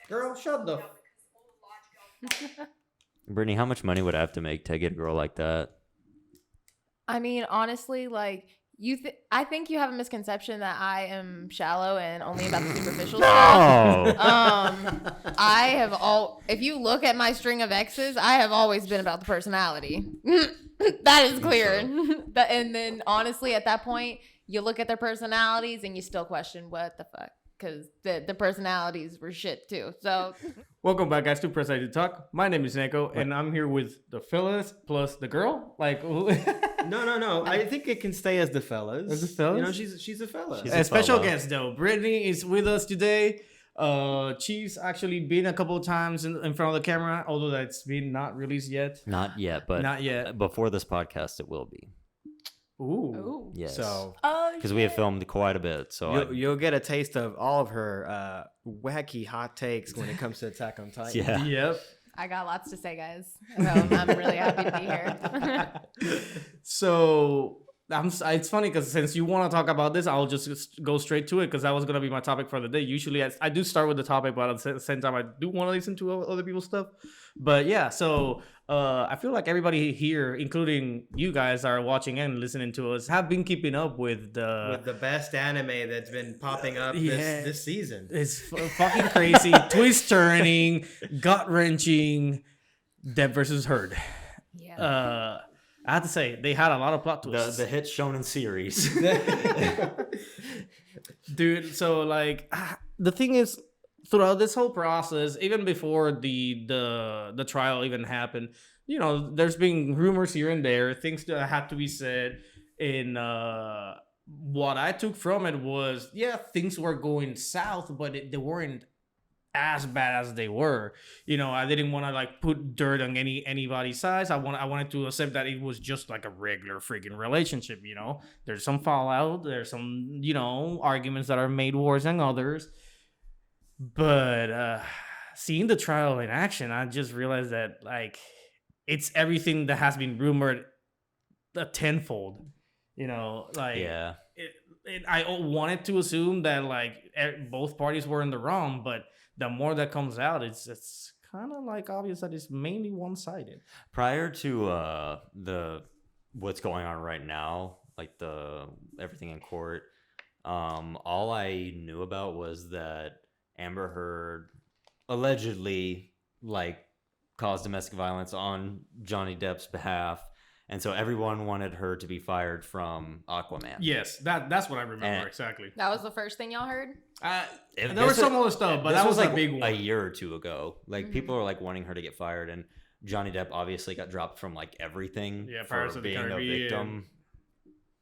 Girl, shut the. Brittany, how much money would I have to make to get a girl like that? I mean, honestly, like I think you have a misconception that I am shallow and only about the superficial stuff. I have if you look at my string of exes, I have always been about the personality. That is clear. And then honestly, at that point, you look at their personalities and you still question what the fuck, because the personalities were shit too. So Welcome back, guys, to Press I Do Talk. My name is Nekko, and I'm here with the fellas plus the girl. Like, No. I think it can stay as the fellas. As the fellas? You know, she's a fella. She's a special guest though. Brittany is with us today. Chief's actually been a couple of times in front of the camera, although that's been not released yet. Not yet, but Not yet. before this podcast, it will be. Ooh. Yes. So Because we have filmed quite a bit. So you'll get a taste of all of her wacky hot takes when it comes to Attack on Titan. yeah. Yep. I got lots to say, guys. So I'm really happy to be here. So it's funny because since you want to talk about this, I'll just go straight to it because that was going to be my topic for the day. Usually I do start with the topic, but at the same time, I do want to listen to other people's stuff. But yeah, so I feel like everybody here, including you guys are watching and listening to us, have been keeping up with the best anime that's been popping up this season. It's fucking crazy, twist turning, gut wrenching, Depp versus Heard. Yeah. I have to say they had a lot of plot twists. The hit shonen series. Dude, so like the thing is, throughout this whole process, even before the trial even happened, you know, there's been rumors here and there, things that had to be said. And what I took from it was, yeah, things were going south, but they weren't as bad as they were. You know, I didn't want to like put dirt on anybody's sides. I wanted to accept that it was just like a regular freaking relationship. You know, there's some fallout, there's some, you know, arguments that are made worse than others. But seeing the trial in action, I just realized that like it's everything that has been rumored tenfold. You know, like Yeah. I wanted to assume that like both parties were in the wrong, but the more that comes out, it's kind of like obvious that it's mainly one-sided. Prior to the what's going on right now, like the everything in court, all I knew about was that Amber Heard allegedly like caused domestic violence on Johnny Depp's behalf, and so everyone wanted her to be fired from Aquaman. Yes, that's what I remember exactly. That was the first thing y'all heard? There was some other stuff, but that was like a big one. A year or two ago. Like people are like wanting her to get fired, and Johnny Depp obviously got dropped from like everything for being a victim.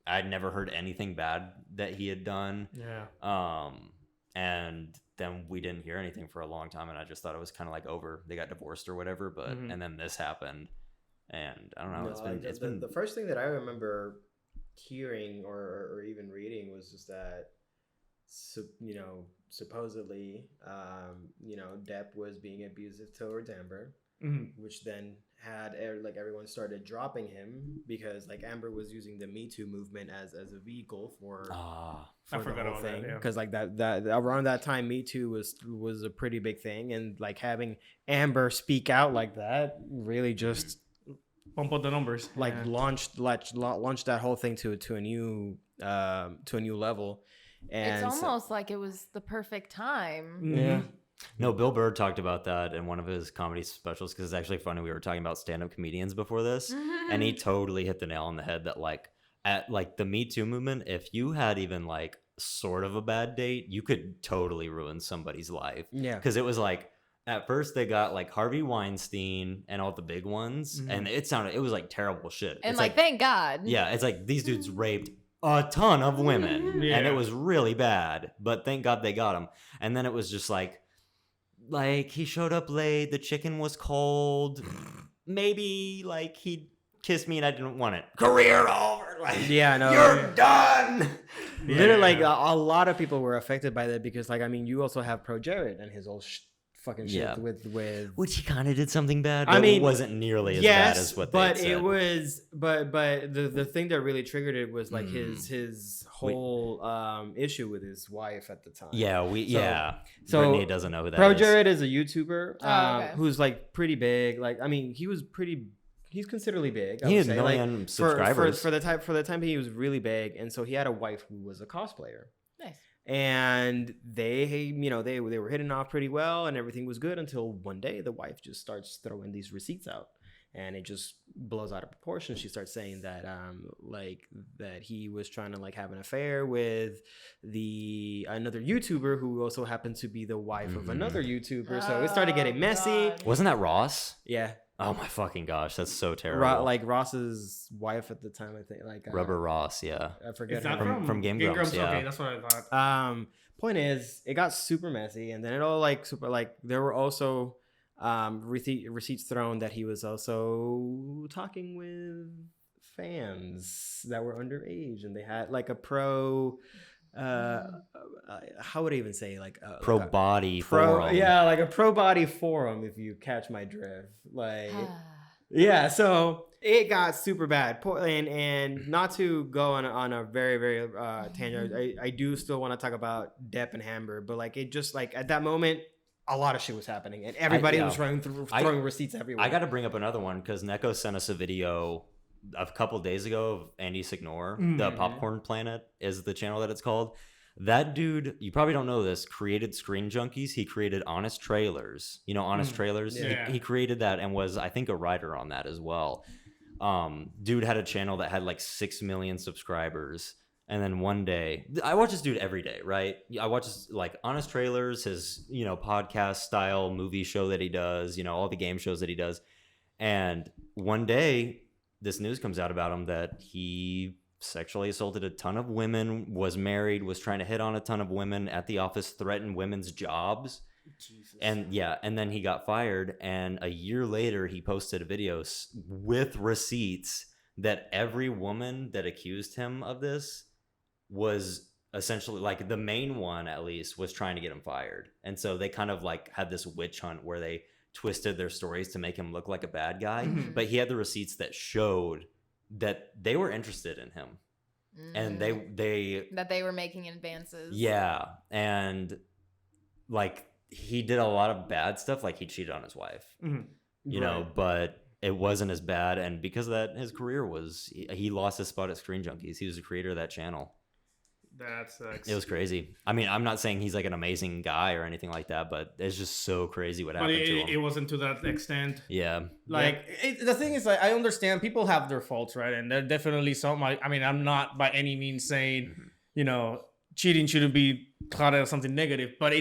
I'd never heard anything bad that he had done. Yeah. And then we didn't hear anything for a long time, and I just thought it was kind of like over. They got divorced or whatever, but and then this happened, and I don't know. It's been the first thing that I remember hearing or even reading was just that, you know, supposedly, you know, Depp was being abusive towards Amber, which then had like everyone started dropping him because like Amber was using the Me Too movement as a vehicle for I forgot the whole about thing, that, because like that around that time Me Too was a pretty big thing, and like having Amber speak out like that really just pump up the numbers, like launched that whole thing to a new level. And it's almost like it was the perfect time. Yeah. No, Bill Burr talked about that in one of his comedy specials, because it's actually funny. We were talking about stand-up comedians before this, and he totally hit the nail on the head that like at like the Me Too movement, if you had even like sort of a bad date, you could totally ruin somebody's life. Yeah. Because it was like at first they got like Harvey Weinstein and all the big ones, and it was like terrible shit. And it's like thank God. Yeah, it's like these dudes raped a ton of women, and it was really bad, but thank God they got him. And then it was just like he showed up late, the chicken was cold, maybe like he kissed me and I didn't want it, career over, like you're done. Literally, like a lot of people were affected by that because like I mean you also have Pro Jared and his whole fucking shit Yeah. with Which he kind of did something bad. I But mean, it wasn't nearly as yes, bad as what but they said. it was but the thing that really triggered it was like his whole issue with his wife at the time. Yeah, So Brittany doesn't know who that Pro is. Jared is a YouTuber okay. who's like pretty big. Like I mean, he's considerably big. I He would had say. a million subscribers. For the time he was really big, and so he had a wife who was a cosplayer. Nice. And they were hitting off pretty well, and everything was good until one day the wife just starts throwing these receipts out, and it just blows out of proportion. She starts saying that that he was trying to like have an affair with another YouTuber who also happened to be the wife of another YouTuber. So it started getting messy. God. Wasn't that Ross? Yeah. Oh my fucking gosh, that's so terrible. Like Ross's wife at the time, I think. Like Rubber Ross, yeah. I forget Is that her. From Game Grumps, yeah. Okay, that's what I thought. Point is, it got super messy, and then it all like super like there were also receipts thrown that he was also talking with fans that were underage, and they had like a pro. How would I even say like Pro like body pro? forum. Yeah, like a pro body forum. If you catch my drift, like. Yeah, so it got super bad. And not to go on a very, very tangent, I do still want to talk about Depp and Amber, but like it just like at that moment, a lot of shit was happening and everybody was throwing receipts everywhere. I got to bring up another one because Nekko sent us a video a couple days ago of Andy Signore. The Popcorn Planet is the channel that it's called. That dude, you probably don't know this, created Screen Junkies. He created Honest Trailers. You know Honest Trailers? Yeah. He created that and was, I think, a writer on that as well. Dude had a channel that had like 6 million subscribers. And then one day, I watch this dude every day, right? I watch his, like Honest Trailers, his, podcast style movie show that he does, all the game shows that he does. And one day, this news comes out about him that he sexually assaulted a ton of women, was married, was trying to hit on a ton of women at the office, threatened women's jobs. Jesus. And then he got fired. And a year later, he posted a video with receipts that every woman that accused him of this was essentially, like the main one at least, was trying to get him fired. And so they kind of like had this witch hunt where they twisted their stories to make him look like a bad guy. But he had the receipts that showed that they were interested in him, and they were making advances. Yeah, and like he did a lot of bad stuff, like he cheated on his wife, but it wasn't as bad, and because of that, his career he lost his spot at Screen Junkies. He was the creator of that channel. That sucks. It was crazy. I mean, I'm not saying he's like an amazing guy or anything like that, but it's just so crazy what happened to him. It wasn't to that extent. Yeah. Like the thing is, like, I understand people have their faults, right? And there definitely some. I mean, I'm not by any means saying, cheating shouldn't be thought as something negative, but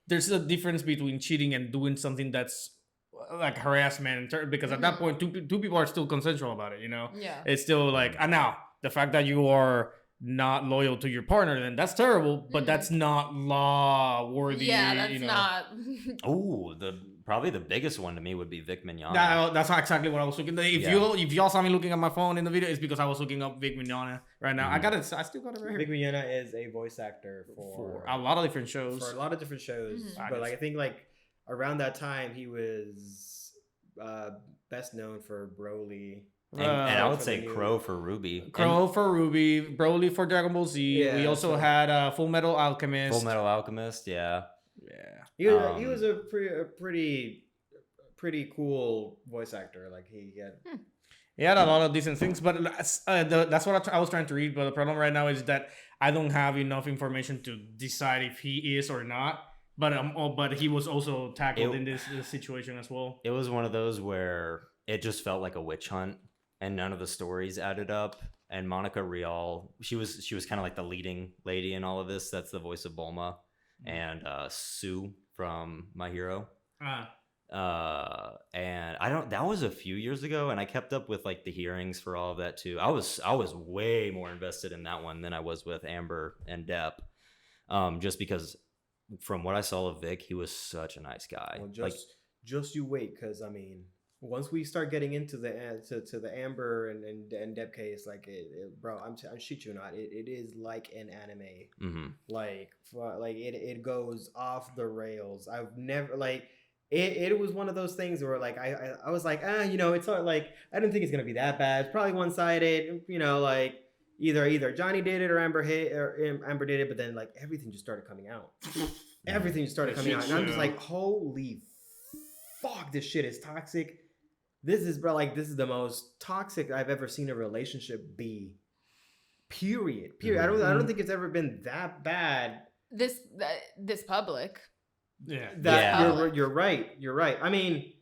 there's a difference between cheating and doing something that's like harassment, because at that point, two people are still consensual about it. Yeah. It's still like, and now the fact that you are not loyal to your partner, then that's terrible, but that's not law worthy. Yeah, that's not. Oh, probably the biggest one to me would be Vic Mignogna. That's not exactly what I was looking. If y'all saw me looking at my phone in the video, it's because I was looking up Vic Mignogna right now. I still got it right here. Vic Mignogna is a voice actor for a lot of different shows. For a lot of different shows, but like I think like around that time he was best known for Broly. And I would say Crow for Ruby. For Ruby, Broly for Dragon Ball Z. Yeah, we also had Full Metal Alchemist. Yeah. He was a pretty cool voice actor. Like he had a lot of decent things, but that's what I was trying to read. But the problem right now is that I don't have enough information to decide if he is or not. But he was also tackled in this situation as well. It was one of those where it just felt like a witch hunt. And none of the stories added up. And Monica Rial, she was kind of like the leading lady in all of this. That's the voice of Bulma, and Sue from My Hero. And that was a few years ago, and I kept up with like the hearings for all of that too. I was way more invested in that one than I was with Amber and Depp, just because from what I saw of Vic, he was such a nice guy. Well, just you wait, because I mean, once we start getting into the Amber and Depp case, like bro, I'm shit you not, it is like an anime. Like it goes off the rails. I've never it was one of those things where like I was like, you know, it's not like I didn't think it's gonna be that bad. It's probably one sided. You know, like either Johnny did it or Amber did it, but then like everything just started coming out. Everything just started coming out, and I'm just like, holy fuck, this shit is toxic. This is the most toxic I've ever seen a relationship be. Period. I don't think it's ever been that bad. This public. Yeah. You're right. I mean,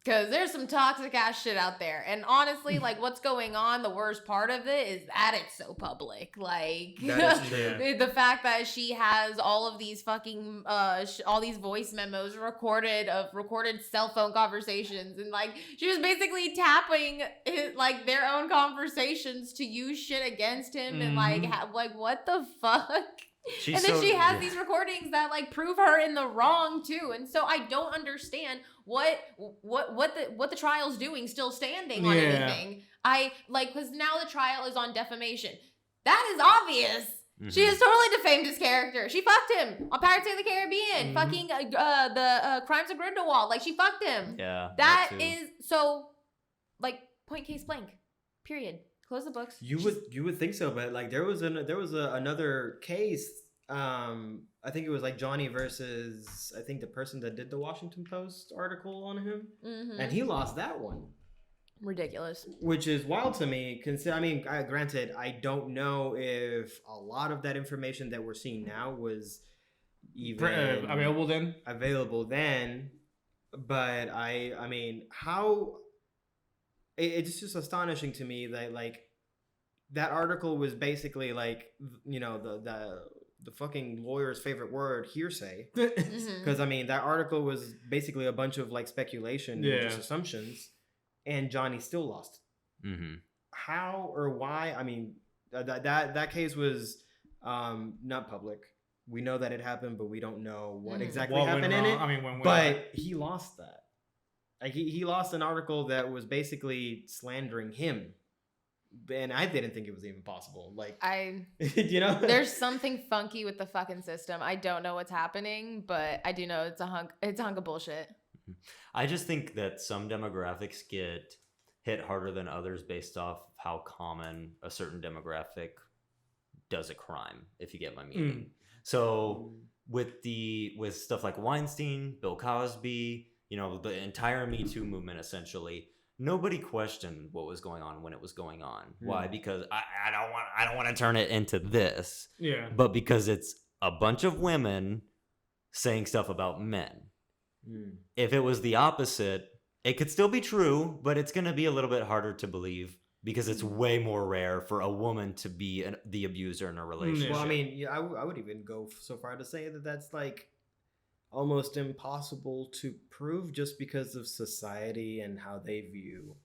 because there's some toxic ass shit out there, and honestly, like what's going on, the worst part of it is that it's so public. Like the fact that she has all of these fucking all these voice memos recorded cell phone conversations, and like she was basically tapping like their own conversations to use shit against him, and like what the fuck. And then she has these recordings that like prove her in the wrong too, and so I don't understand what the trial's doing, still standing on anything. I like because now the trial is on defamation. That is obvious. She has totally defamed his character. She fucked him on Pirates of the Caribbean, fucking the Crimes of Grindelwald. Like she fucked him. Yeah, that is so like point case blank. Period. Close the books. You would think so, but like there was another case. I think it was like Johnny versus I think the person that did the Washington Post article on him, and he lost that one. Ridiculous. Which is wild to me. I mean, granted, I don't know if a lot of that information that we're seeing now was even available then. But I mean, how it's just astonishing to me that like that article was basically like, you know, the fucking lawyer's favorite word, hearsay. Because I mean, that article was basically a bunch of like speculation and just assumptions, and Johnny still lost. How or why? I mean, that case was not public. We know that it happened, but we don't know what exactly happened in it. I mean, but he lost that. Like he lost an article that was basically slandering him, and I didn't think it was even possible. Like you know, there's something funky with the fucking system. I don't know what's happening, but I do know it's a hunk of bullshit. I just think that some demographics get hit harder than others based off how common a certain demographic does a crime, if you get my meaning. So with stuff like Weinstein, Bill Cosby, you know, the entire Me Too movement, essentially, nobody questioned what was going on when it was going on. Why? Because I don't want to turn it into this. Yeah. But because it's a bunch of women saying stuff about men. If it was the opposite, it could still be true, but it's going to be a little bit harder to believe because it's way more rare for a woman to be the abuser in a relationship. Well, I mean, I would even go so far to say that that's like almost impossible to prove just because of society and how they view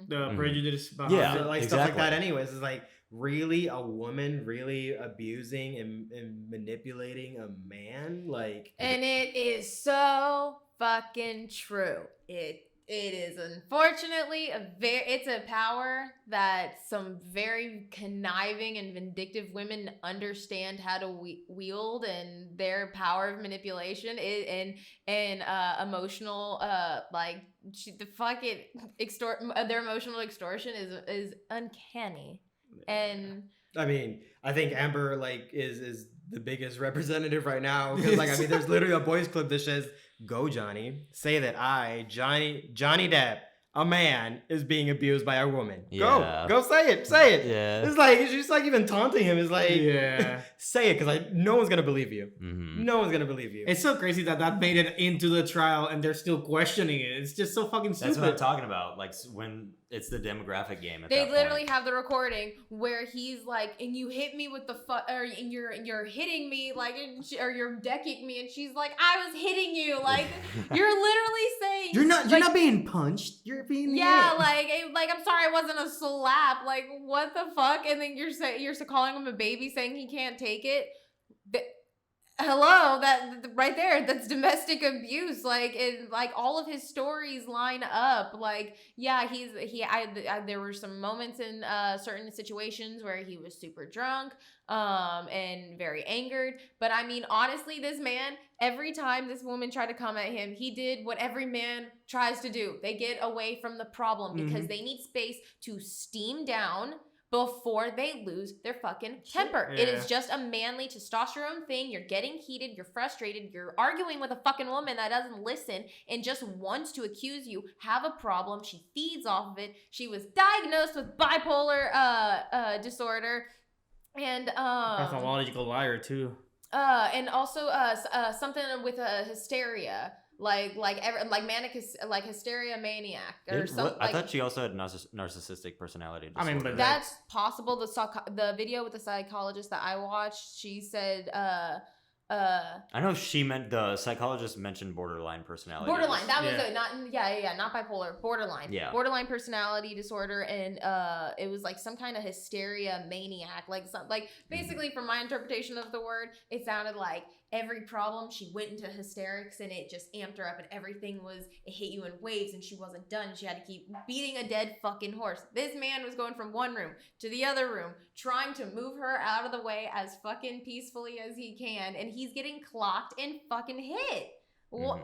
the prejudice behind like stuff like that. Anyways, it's like really a woman really abusing and manipulating a man, like, and it is so fucking true. It is unfortunately it's a power that some very conniving and vindictive women understand how to wield, and their power of manipulation and emotional like their emotional extortion is uncanny. And I mean, I think Amber like is the biggest representative right now, because like I mean, there's literally a boys club that says, "Go Johnny, say that Johnny Depp, a man, is being abused by a woman. Go say it. Yeah. It's like she's like even taunting him. It's like, say it, because like no one's gonna believe you. No one's gonna believe you. It's so crazy that made it into the trial and they're still questioning it. It's just so fucking stupid. That's what I'm talking about. Like when it's the demographic game. They literally have the recording where he's like, and you hit me with the and you're hitting me like, or you're decking me, and she's like, I was hitting you. Like you're literally saying you're not being punched. You're being hit. like I'm sorry, it wasn't a slap. Like what the fuck? And then you're calling him a baby, saying he can't take it. hello, that right there, that's domestic abuse. Like, all of his stories line up. Like, yeah, there were some moments in certain situations where he was super drunk and very angered, but I mean, honestly, this man, every time this woman tried to come at him, he did what every man tries to do. They get away from the problem because they need space to steam down before they lose their fucking temper. Yeah. It is just a manly testosterone thing. You're getting heated, you're frustrated, you're arguing with a fucking woman that doesn't listen and just wants to accuse you, have a problem. She feeds off of it. She was diagnosed with bipolar disorder and Pathological liar too. and also something with hysteria. Like hysteria maniac or something. I thought she also had narcissistic personality disorder. I mean, but That's possible. The video with the psychologist that I watched, she said, I know the psychologist mentioned borderline personality. borderline. That was Yeah. it. Not bipolar. Borderline. Yeah. Borderline personality disorder, and it was like some kind of hysteria maniac. Basically, from my interpretation of the word, it sounded like every problem she went into hysterics, and it just amped her up, and it hit you in waves, and she wasn't done. She had to keep beating a dead fucking horse. This man was going from one room to the other room, trying to move her out of the way as fucking peacefully as he can, and he's getting clocked and fucking hit. What?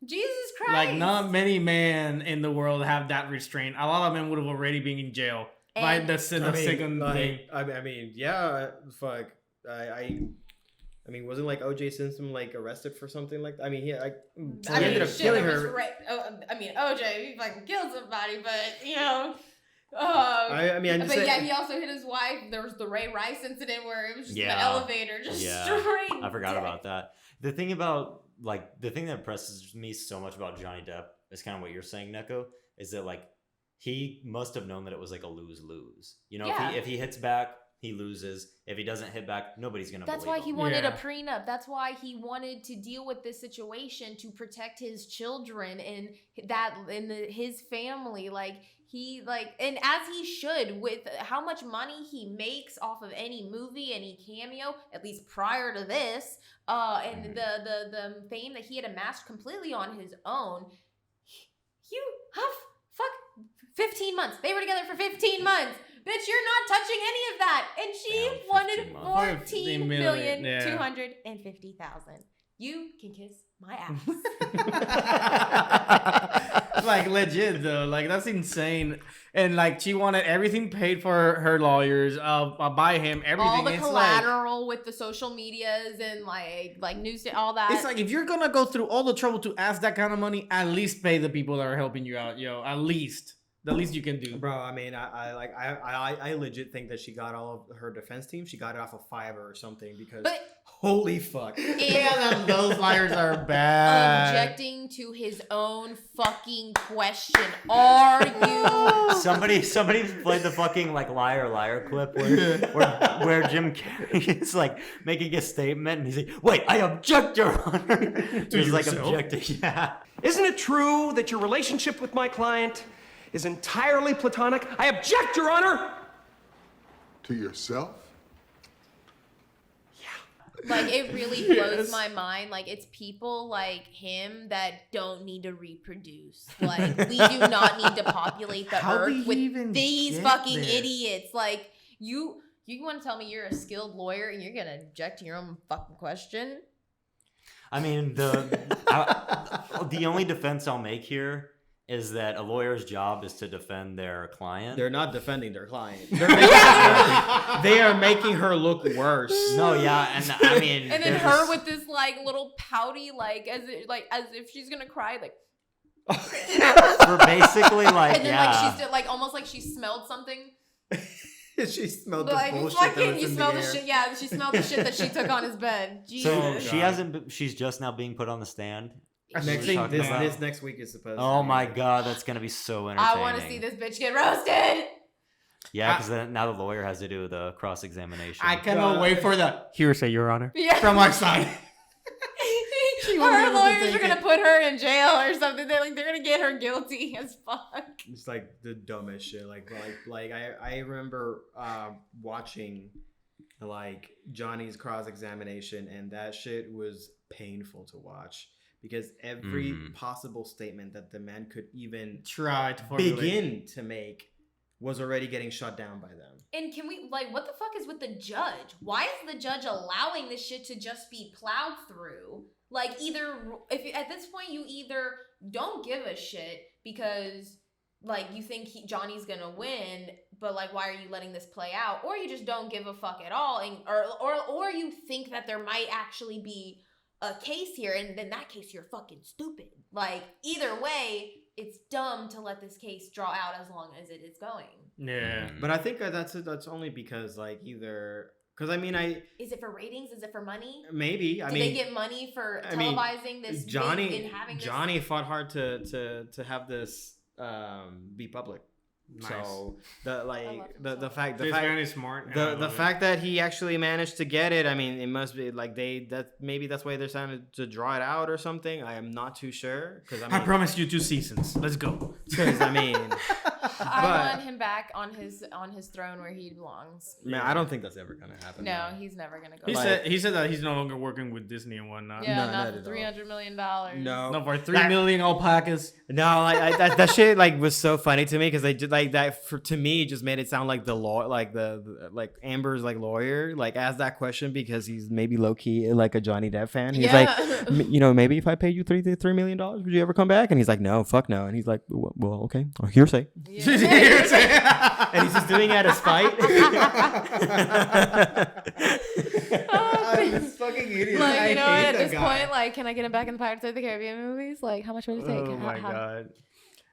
Jesus Christ! Like, not many men in the world have that restraint. A lot of men would have already been in jail by the second thing. I mean, yeah, fuck. I mean, wasn't like O.J. Simpson like arrested for something like that? I mean, he ended up killing her. O.J. he fucking killed somebody, but you know. Mm-hmm. He also hit his wife. There was the Ray Rice incident where it was just the Yeah. elevator, just straight. I forgot about that. The thing that impresses me so much about Johnny Depp is kind of what you're saying, Nekko, is that like he must have known that it was like a lose-lose. You know, Yeah. if he hits back, he loses. If he doesn't hit back, nobody's gonna. That's believe why he him. wanted a Yeah. prenup. That's why he wanted to deal with this situation to protect his children and his family. And as he should, with how much money he makes off of any movie, any cameo, at least prior to this, and the fame that he had amassed completely on his own. Fuck, 15 months. They were together for 15 months. Bitch, you're not touching any of that. And she Damn, wanted 15 months. 14,250,000. You can kiss my ass. Like, legit though, like that's insane. And like she wanted everything paid for her lawyers, by him, everything. All the It's collateral with the social medias and like news, all that. It's like, if you're gonna go through all the trouble to ask that kind of money, at least pay the people that are helping you out, yo. At least. The least you can do. Bro, I mean, I legit think that she got all of her defense team. She got it off of Fiverr or something because holy fuck. Those liars are bad. Objecting to his own fucking question. Are you? Somebody played the fucking like liar clip where Jim Carrey is like making a statement and he's like, "Wait, I object, Your Honor." He's like objecting. Yeah. Isn't it true that your relationship with my client is entirely platonic? I object, Your Honor! To yourself? Like, it really blows my mind. Like, it's people like him that don't need to reproduce. Like, we do not need to populate the earth with these fucking idiots. Like, you want to tell me you're a skilled lawyer and you're going to object to your own fucking question? I mean, the only defense I'll make here is that a lawyer's job is to defend their client. They're not defending their client. They are making her look worse. No, yeah, and I mean, and then her with this like little pouty, as if she's gonna cry, like. For basically like, and then yeah. she's like almost like she smelled something. She smelled like, the bullshit. Fucking, you smell the shit. Yeah, she smelled the shit that she took on his bed. Jesus. So she's just now being put on the stand. This next week is supposed. Oh my god, that's gonna be so entertaining. I want to see this bitch get roasted. Yeah, because then now the lawyer has to do the cross examination. I cannot wait for the hearsay, Your Honor. Yeah. From our side. Her lawyers are gonna put her in jail or something. They're gonna get her guilty as fuck. It's like the dumbest shit. Like I remember watching like Johnny's cross-examination, and that shit was painful to watch because every possible statement that the man could even Try to formulate. begin to make was already getting shut down by them. And can we, like, what the fuck is with the judge? Why is the judge allowing this shit to just be plowed through? Like, either, at this point, you either don't give a shit because, like, you think Johnny's gonna win, but, like, why are you letting this play out? Or you just don't give a fuck at all, and or you think that there might actually be a case here, and in that case, you're fucking stupid. Like, either way, it's dumb to let this case draw out as long as it is going. Yeah. But I think that's only because, like, either... Because, I mean, Is it for ratings? Is it for money? Maybe. Did they get money for televising this Johnny, big and having this? Johnny fought hard to have this be public. Nice. So the fact This man is smart. and I the love fact that he actually managed to get it, I mean, it must be like maybe that's why they're trying to draw it out or something. I am not too sure because I promise you 2 seasons. Let's go. Because I mean, I want him back on his throne where he belongs. man, I don't think that's ever gonna happen. No, he's never gonna go. He back. said that he's no longer working with Disney and whatnot. Yeah, No, not not for at all. $300 million. No, No, for 3 million alpacas. No, like that shit like was so funny to me because they did like that to me it just made it sound like the law like the like Amber's like lawyer like asked that question because he's maybe low key like a Johnny Depp fan. He's like, you know, maybe if I paid you $3 million, would you ever come back? And he's like, no, fuck no. And he's like, well, okay, hearsay. Yeah. And he's just doing it out of spite. Oh, this fucking idiot. like, you know, at this point, like, can I get him back in the Pirates of the Caribbean movies? Like, how much would it take? Oh my god.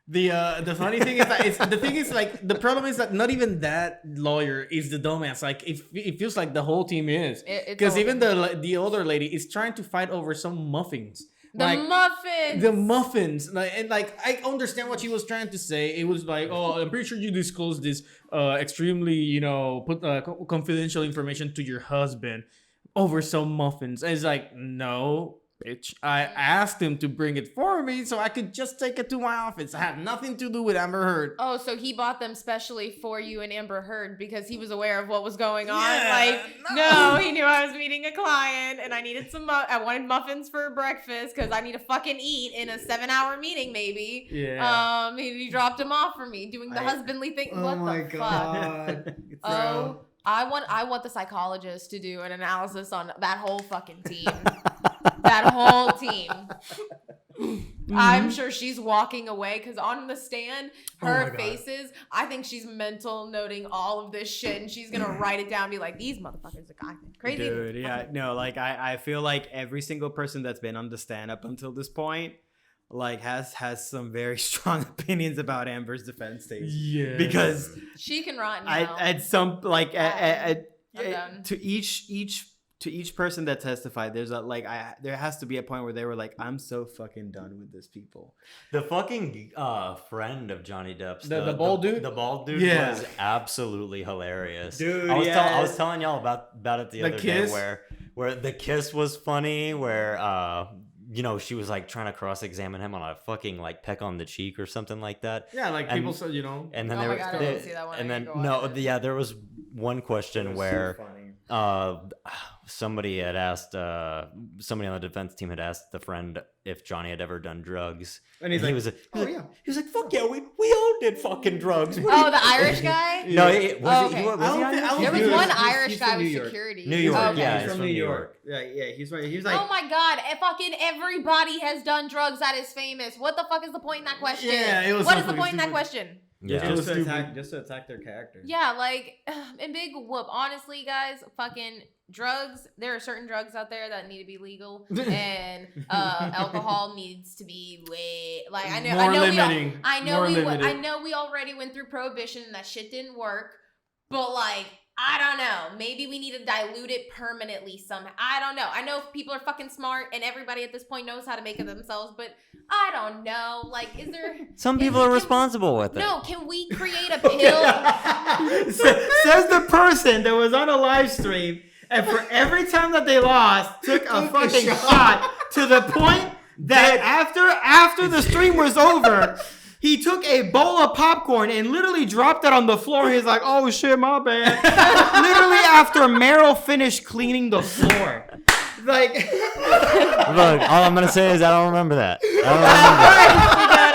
The funny thing is that the thing is like the problem is that not even that lawyer is the dumbass. Like it feels like the whole team is because even the older lady is trying to fight over some muffins. The muffins. And I understand what she was trying to say. It was like, oh, I'm pretty sure you disclosed this extremely, you know, confidential information to your husband over some muffins. And it's like, no, bitch. I asked him to bring it for me so I could just take it to my office. It had nothing to do with Amber Heard. Oh, so he bought them specially for you and Amber Heard because he was aware of what was going on. Yeah, Like, no, he knew I was meeting a client and I needed I wanted muffins for breakfast because I need to fucking eat in a 7-hour meeting, maybe. Yeah. He dropped him off for me doing the husbandly thing. Oh What the fuck? god. Oh, I want the psychologist to do an analysis on that whole fucking team. That whole team. I'm sure she's walking away because on the stand, her faces, I think she's mental noting all of this shit and she's gonna write it down and be like, these motherfuckers are crazy. Dude, yeah, no, like I feel like every single person that's been on the stand up until this point, like has some very strong opinions about Amber's defense stage. Yeah. Because She can rot now. at some like I'm done. to each person that testified, there's there has to be a point where they were like, I'm so fucking done with this people. The fucking friend of Johnny Depp's, the bald dude? the bald dude Yeah. was absolutely hilarious. Dude, I yeah. was telling y'all about it the other kiss? day where the kiss was funny, where you know, she was like trying to cross-examine him on a fucking like peck on the cheek or something like that. Yeah, like And- people said, you know. And then Oh there my was God, I didn't see that one. I and need then to go no, watch it. yeah, there was one question where somebody had asked somebody on the defense team had asked the friend if Johnny had ever done drugs, And he's he like, was oh yeah. he was like, fuck yeah, we all did fucking drugs. What Oh, do the Irish guy? you-" No, it was Oh, he, okay. was he I don't Irish? think- I don't There was think one he's Irish from guy New with York. security. New York, Okay. yeah. He's from from New New York. Yeah, he's right. He's like, Oh my god, fucking everybody has done drugs that is famous. What the fuck is the point in that question? Yeah, it was What so is the fucking point in that stupid. question? Yeah. It was stupid. just to attack their character. Yeah, like, and big whoop. Honestly, guys, fucking drugs. There are certain drugs out there that need to be legal, and alcohol needs to be way like I know. More limiting. I know More we. limited. I know we already went through prohibition and that shit didn't work. But like, I don't know. Maybe we need to dilute it permanently somehow. I don't know. I know people are fucking smart and everybody at this point knows how to make it themselves, but I don't know. Like, is there... Some people are responsible with it. No, can we create a pill? Says the person that was on a live stream, and for every time that they lost, took a fucking shot to the point that after the stream was over, He took a bowl of popcorn and literally dropped it on the floor. He's like, "Oh shit, my bad." Literally after Meryl finished cleaning the floor. Like, Look, all I'm gonna say is I don't remember that.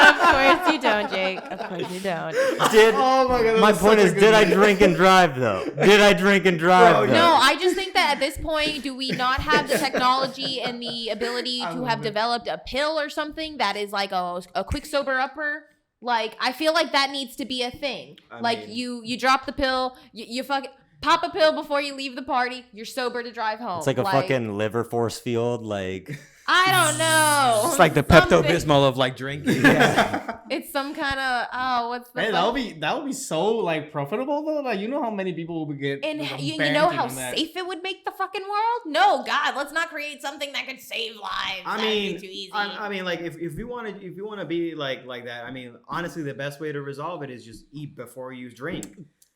Of course you don't, Jake. Of course you don't. oh my god. My point is, did I drink and drive though? Did I drink and drive? Though? No, I just think that at this point, do we not have the technology and the ability to have developed a pill or something that is like a quick sober upper? Like, I feel like that needs to be a thing. I mean, you drop the pill, you fucking pop a pill before you leave the party. You're sober to drive home. It's like a fucking liver force field, like. I don't know. It's like the Pepto-Bismol of like drinking. Yeah. It's some kind of what's the? Man, that would be so like profitable though. Like, you know how many people would get. And you know how safe it would make the fucking world? No, God, let's not create something that could save lives. I mean, too easy. I mean, like if you want to be like that, I mean, honestly, the best way to resolve it is just eat before you drink.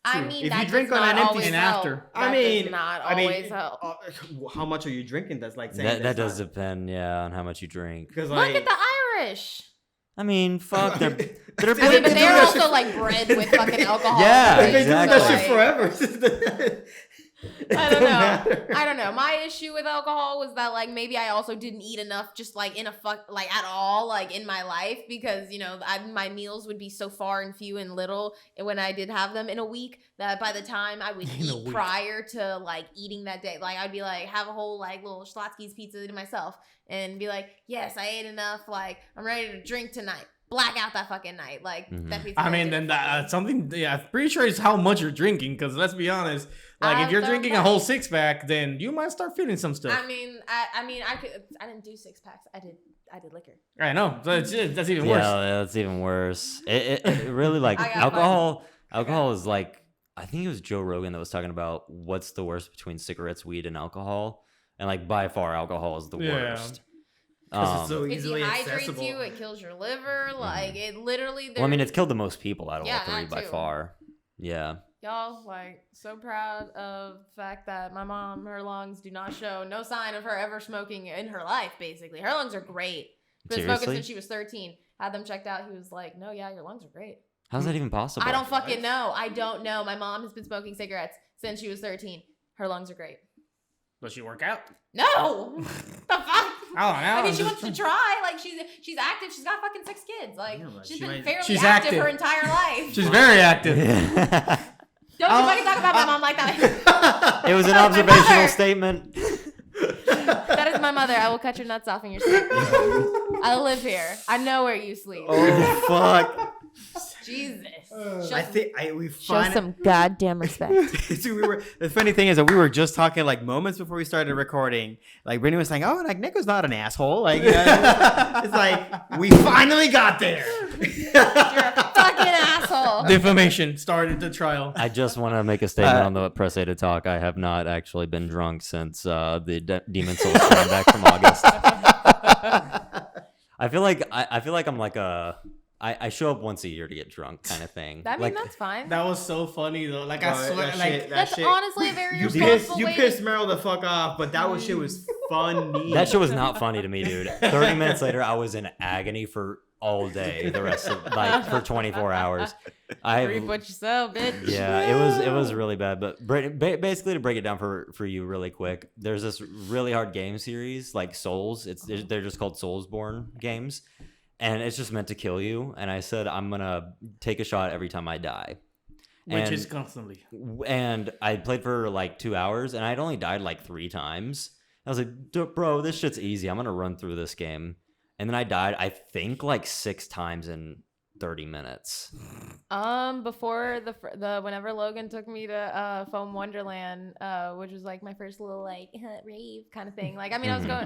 I mean, if that you drink does on not an empty always and help. after. That does not always help. How much are you drinking? That's like saying That does depend, yeah, on how much you drink. Because Look at the Irish. I mean, fuck, they're but they're also like bred with fucking alcohol. Yeah, Like, they do that exactly. shit forever. I don't know. I don't know. My issue with alcohol was that like maybe I also didn't eat enough, just like at all, like in my life, because my meals would be so far and few and little when I did have them in a week that by the time I would eat prior to like eating that day, like I'd be like have a whole like little Schlotzsky's pizza to myself and be like, yes, I ate enough. Like I'm ready to drink tonight. Black out that fucking night. Like that pizza. I mean, then that's something. Yeah, I'm pretty sure it's how much you're drinking. Because let's be honest, like if you're drinking a whole 6-pack, then you might start feeling some stuff. I mean, I didn't do 6-packs. I did liquor. I know. That's even worse. Yeah, that's even worse. It really like alcohol. Alcohol is like, I think it was Joe Rogan that was talking about what's the worst between cigarettes, weed, and alcohol, and like by far alcohol is the worst. It's so It easily dehydrates accessible. you. It kills your liver. Like it literally. Well, I mean, it's killed the most people out of Yeah, all three that by too. far. Yeah. Y'all, like, so proud of the fact that my mom, her lungs do not show no sign of her ever smoking in her life, basically. Her lungs are great. Been smoking Seriously? since she was 13. Had them checked out. He was like, no, yeah, your lungs are great. How's that even possible? I don't fucking know. I don't know. My mom has been smoking cigarettes since she was 13. Her lungs are great. Does she work out? No! The fuck? I mean, she wants to try. Like, she's active. She's got fucking 6 kids. Like, she's been fairly active her entire life. She's very active. Don't you fucking talk about my mom like that. It was an observational statement. That is my mother. I will cut your nuts off in your sleep. I live here. I know where you sleep. Oh fuck! Jesus. Show some goddamn respect. Dude, the funny thing is that we were just talking like moments before we started recording. Like Brittany was saying, "Oh, like Nekko's not an asshole." Like it's like we finally got there. You're a fucking asshole. Defamation started the trial. I just want to make a statement on the Press A to Talk. I have not actually been drunk since the Demon Souls came back from August. I feel like I'm like I show up once a year to get drunk kind of thing. I mean, like, that's fine. That was so funny though. Like I swear, like That's honestly a very You responsible way pissed Meryl the fuck off, but that shit was funny. that shit was not funny to me, dude. 30 minutes later, I was in agony for all day. The rest of for 24 hours. Reap what you sow, bitch. Yeah, it was really bad. But basically, to break it down for you really quick, there's this really hard game series like Souls. They're just called Soulsborne games. And it's just meant to kill you. And I said, I'm going to take a shot every time I die. Which is constantly. And I played for like 2 hours and I'd only died like 3 times. I was like, bro, this shit's easy. I'm going to run through this game. And then I died, I think, like 6 times in 30 minutes. Before the whenever Logan took me to Foam Wonderland, which was like my first little like rave kind of thing. Like, I mean, I was going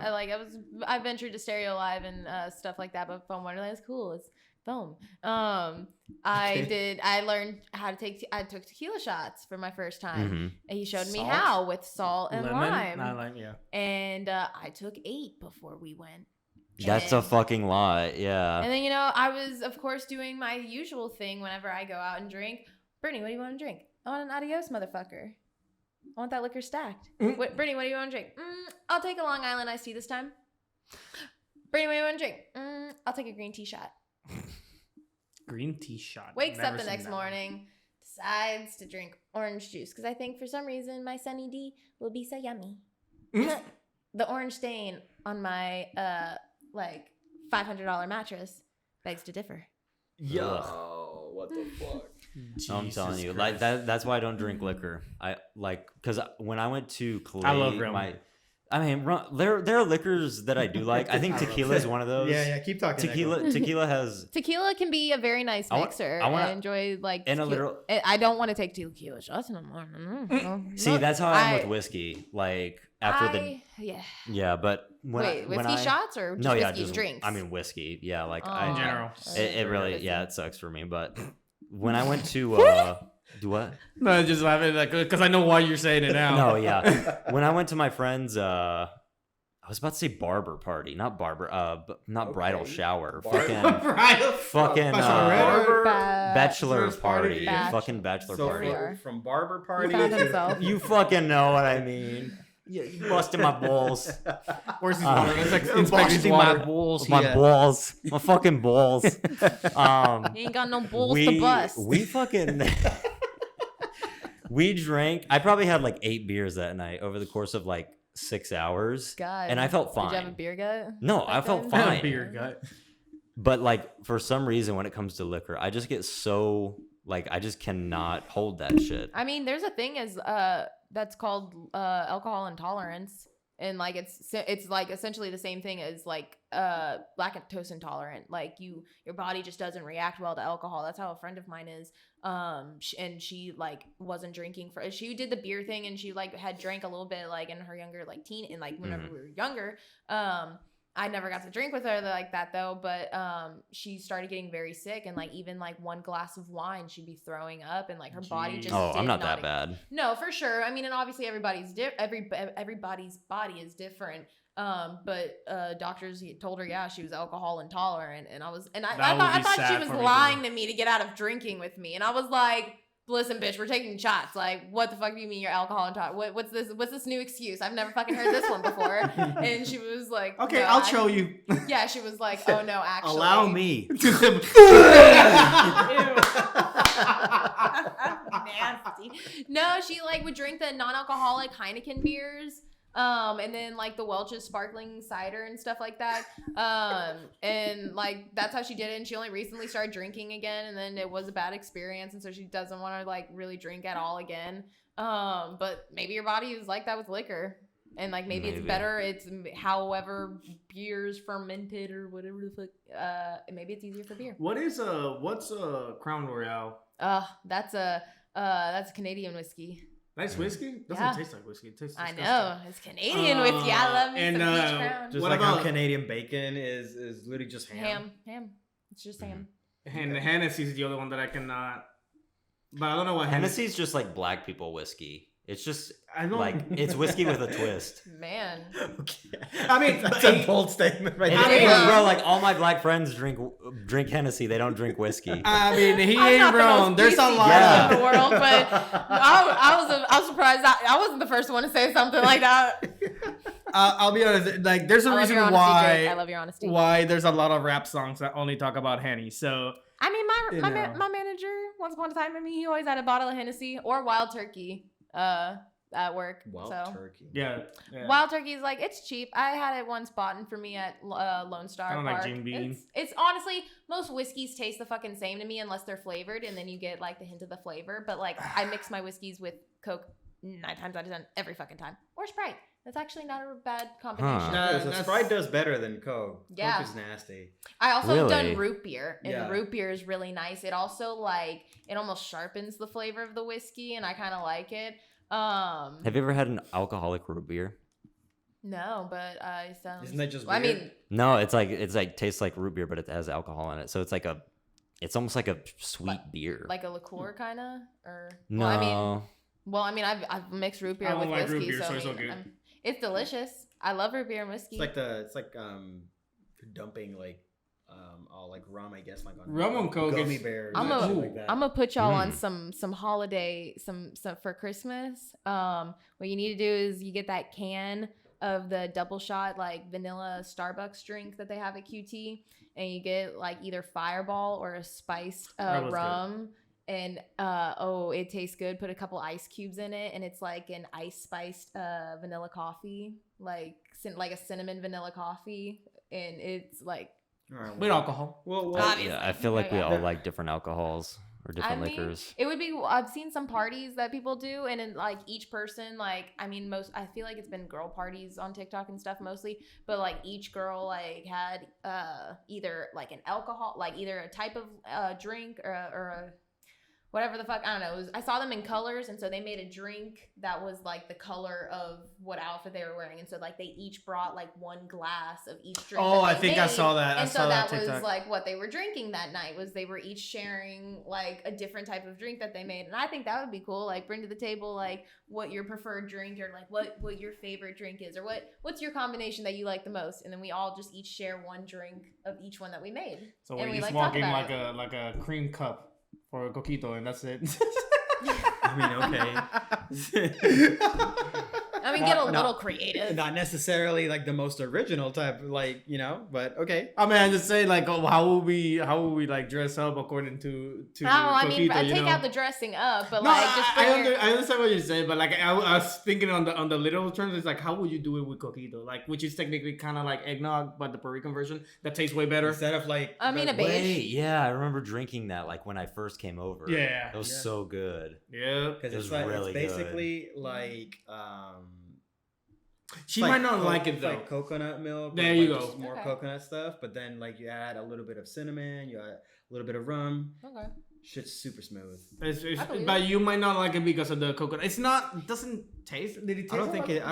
I ventured to Stereo Live and stuff like that, but Foam Wonderland is cool. It's foam. I learned how to I took tequila shots for my first time. And he showed me how with salt and lime. Yeah. And I took 8 before we went. That's a fucking lot, yeah. And then, I was, of course, doing my usual thing whenever I go out and drink. Brittany, what do you want to drink? I want an adios, motherfucker. I want that liquor stacked. Brittany, what do you want to drink? I'll take a Long Island iced tea this time. Brittany, what do you want to drink? I'll take a green tea shot. Green tea shot. Wakes Never up the seen next that one. morning, decides to drink orange juice because I think for some reason my Sunny D will be so yummy. The orange stain on my like $500 mattress begs to differ. Yo, what the fuck? I'm telling you, Jesus like Christ. that's why I don't drink liquor. I like because when I went to Clay, I love rum. I mean, there are liquors that I do like. I think tequila is one of those. Yeah, keep talking. Tequila has. Tequila can be a very nice mixer. I enjoy like. And a tequila. literal. I don't want to take tequila shots in the morning. See, that's how I am with whiskey. Like after yeah, but when whiskey shots or just whiskey drinks? I mean whiskey. Yeah, like in general. It really it sucks for me. But when I went to do what? No, just laughing like because I know why you're saying it now. No, yeah. When I went to my friend's, I was about to say barber party, not bridal shower. Fucking bachelor party. Fucking bachelor party. From barber party. He found himself. You fucking know what I mean. You busted my balls. Where's his water? It's like inspecting his my water. balls. My balls. My fucking balls. He ain't got no balls to bust. We drank. I probably had like 8 beers that night over the course of like 6 hours. God. And I felt fine. Did you have a beer gut? No, I felt fine. Beer gut. But like for some reason, when it comes to liquor, I just get so like I just cannot hold that shit. I mean, there's a thing that's called alcohol intolerance, and like it's like essentially the same thing as like lactose intolerant. Like your body just doesn't react well to alcohol. That's how a friend of mine is. And she like wasn't drinking she did the beer thing, and she like had drank a little bit like in her younger like teen and like whenever we were younger. I never got to drink with her like that though, but she started getting very sick, and like even like one glass of wine she'd be throwing up, and like her body just I'm not that bad. No, for sure. I mean, and obviously everybody's everybody's body is different. But doctors told her she was alcohol intolerant, and I thought she was lying to me to get out of drinking with me, and I was like, listen, bitch, we're taking shots. Like, what the fuck do you mean you're alcohol intolerant? What's this new excuse? I've never fucking heard this one before. And she was like, okay, no, I'll show you. Yeah, she was like, oh no, actually, allow me. Nasty. No, she like would drink the non-alcoholic Heineken beers. And then like the Welch's sparkling cider and stuff like that. And like that's how she did it. And she only recently started drinking again, and then it was a bad experience, and so she doesn't want to like really drink at all again. But maybe your body is like that with liquor, and like maybe it's better. It's however beer's fermented or whatever the fuck. Maybe it's easier for beer. What's Crown Royale? That's a Canadian whiskey. Nice whiskey? Doesn't taste like whiskey. It tastes disgusting. I know. It's Canadian whiskey. I love me some Peach Crown. Just what like about how Canadian bacon is literally just ham. Ham. It's just ham. And Hennessy's the other one that I cannot. But I don't know what Hennessy's just like black people whiskey. It's just like it's whiskey with a twist. Man. Okay. I mean, that's a bold statement, right? Bro, like all my black friends drink Hennessy. They don't drink whiskey. I mean, he ain't wrong. There's a lot in the world, but I was surprised. I wasn't the first one to say something like that. I'll be honest. Like, there's a reason why. Jake. I love your honesty. Why there's a lot of rap songs that only talk about Henny. So I mean, my manager once upon a time, he always had a bottle of Hennessy or Wild Turkey. At work. Wild Turkey. Yeah. Wild Turkey is like, it's cheap. I had it once bought for me at Lone Star Park. Like Jim Beam. It's honestly, most whiskeys taste the fucking same to me unless they're flavored, and then you get like the hint of the flavor. But like, I mix my whiskeys with Coke 9 times out of 10 every fucking time, or Sprite. That's actually not a bad combination. No, Sprite does better than Coke. Yeah. Coke is nasty. I also have done root beer, and root beer is really nice. It also like, it almost sharpens the flavor of the whiskey, and I kind of like it. Have you ever had an alcoholic root beer? No, but isn't that just weird? I mean, no, it's like tastes like root beer, but it has alcohol in it, so it's almost like a sweet beer, like a liqueur kind of, or no. Well, I mean, I've mixed root beer with whiskey, root beer, so it's good. It's delicious. I love root beer and whiskey. It's like dumping like all like rum, I guess, like on rum and Coke, gummy bears. I'm gonna put y'all on some holiday some for Christmas. What you need to do is you get that can of the double shot like vanilla Starbucks drink that they have at QT, and you get like either Fireball or a spiced rum. And it tastes good. Put a couple ice cubes in it, and it's like an ice spiced vanilla coffee, like a cinnamon vanilla coffee, and it's like with alcohol. Well, Yeah, I feel like we all like different alcohols or different liquors. It would be. I've seen some parties that people do, and in like each person, like I feel like it's been girl parties on TikTok and stuff mostly, but like each girl like had either like an alcohol, like either a type of drink or a whatever the fuck, I don't know. I saw them in colors, and so they made a drink that was like the color of what outfit they were wearing, and so like they each brought like one glass of each drink. Oh, I think I saw that. And so that was like what they were drinking that night. Was they were each sharing like a different type of drink that they made, and I think that would be cool. Like bring to the table like what your preferred drink or like what your favorite drink is, or what's your combination that you like the most, and then we all just each share one drink of each one that we made. So and we're just like, walking like a cream cup for a coquito, and that's it. I mean, okay. Get a little creative. Not necessarily like the most original type, like, you know, but okay. I mean, I just say like, how will we like dress up according to I coquito, take out the dressing up, but no, like just I understand what you're saying, but like I was thinking on the literal terms, it's like how would you do it with coquito, like which is technically kind of like eggnog, but the Puerto Rican version that tastes way better Instead of like, a beige. Yeah, I remember drinking that like when I first came over. Yeah, it was so good. Yeah, because It it's was like really it's basically like she might not like it though. Like coconut milk. There you like go. Just more coconut stuff, but then like you add a little bit of cinnamon, you add a little bit of rum. Okay. Shit's super smooth. But you might not like it because of the coconut. It doesn't taste. Did it taste? I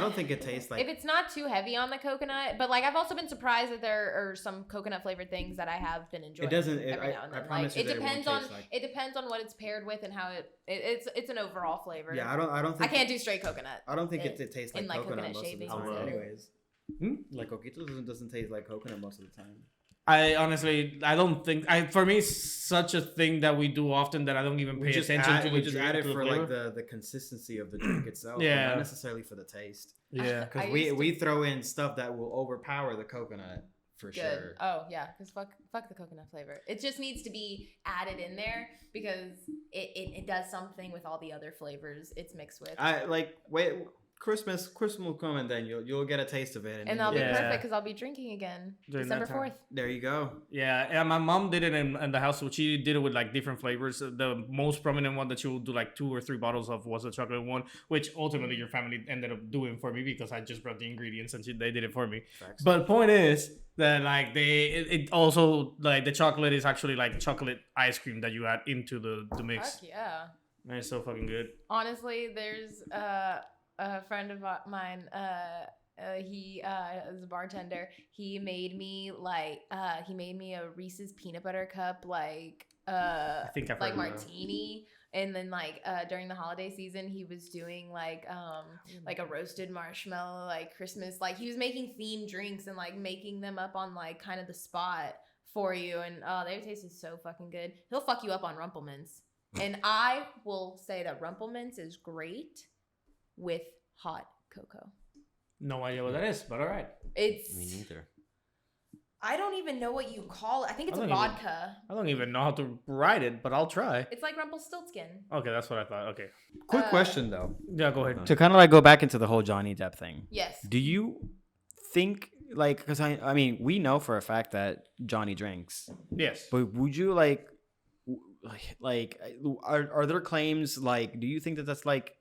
don't think it tastes like. If it's not too heavy on the coconut, but like I've also been surprised that there are some coconut flavored things that I have been enjoying. It doesn't. Every now and then. I promise like, you it depends on what it's paired with and how it's an overall flavor. Yeah, I don't think I can't do straight coconut. I don't think it tastes like coconut most of the time. shavings. Anyways, like coquito doesn't taste like coconut most of the time. I honestly, I don't think. For me, it's such a thing that we do often that I don't even pay attention to. We just add it for like the consistency of the drink itself. Yeah, not necessarily for the taste. Yeah, because we throw in stuff that will overpower the coconut for sure. Oh yeah, because fuck the coconut flavor. It just needs to be added in there because it does something with all the other flavors it's mixed with. Christmas will come, and then you'll get a taste of it, and that'll be perfect because I'll be drinking again December 4th. There you go. Yeah, and my mom did it in the house, so she did it with like different flavors. The most prominent one that she will do like 2 or 3 bottles of was a chocolate one, which ultimately your family ended up doing for me because I just brought the ingredients and they did it for me. Facts. But point is that like it also like the chocolate is actually like chocolate ice cream that you add into the mix. Fuck yeah. And it's so fucking good. Honestly, there's a friend of mine, he is a bartender. He made me a Reese's peanut butter cup I think I've heard martini. And then during the holiday season, he was doing like a roasted marshmallow, like Christmas, like he was making themed drinks and like making them up on like kind of the spot for you. And they tasted so fucking good. He'll fuck you up on Rumplemints. And I will say that Rumplemints is great with hot cocoa. No idea what that is, but all right. It's Me neither. I don't even know what you call it. I think it's a vodka. I don't even know how to write it, but I'll try. It's like Rumpelstiltskin. Okay, that's what I thought. Okay. Quick question though. Yeah, go ahead. To kind of like go back into the whole Johnny Depp thing. Yes. Do you think like, because I mean we know for a fact that Johnny drinks. Yes. But would you are there claims like, do you think that that's like,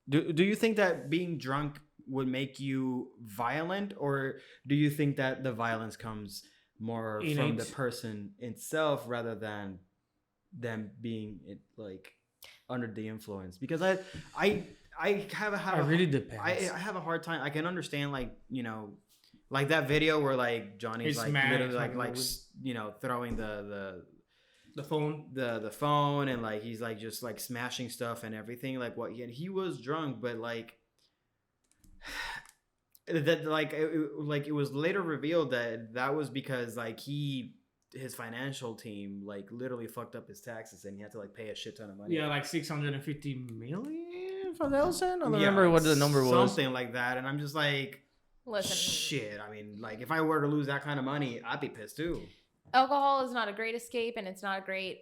do you think that being drunk would make you violent, or do you think that the violence comes more from the person itself rather than them being like under the influence? Because I have it really depends. I have a hard time. I can understand like, you know, like that video where like Johnny's like literally like you know, throwing the phone and like he's like just like smashing stuff and everything, like what he was drunk, but like that like it was later revealed that was because like his financial team like literally fucked up his taxes and he had to like pay a shit ton of money. Yeah, like 650 million $25,000. I don't remember what the number was. Something like that, and I'm just like, Listen, shit. I mean, like if I were to lose that kind of money, I'd be pissed too. alcohol is not a great escape, and it's not a great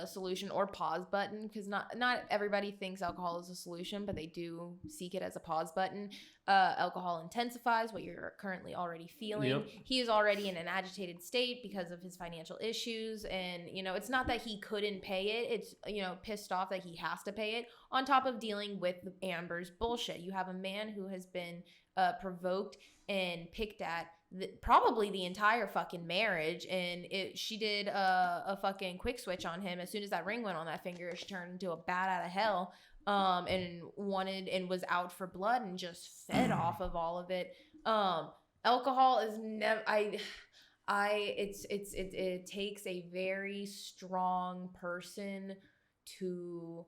solution or pause button, because not everybody thinks alcohol is a solution, but they do seek it as a pause button. Alcohol intensifies what you're currently already feeling. Yep. He is already in an agitated state because of his financial issues, and it's not that he couldn't pay it. It's pissed off that he has to pay it, on top of dealing with Amber's bullshit. You have a man who has been provoked and picked at probably the entire fucking marriage, and she did a fucking quick switch on him. As soon as that ring went on that finger, she turned into a bat out of hell, and was out for blood and just fed off of all of it. Alcohol is never it takes a very strong person to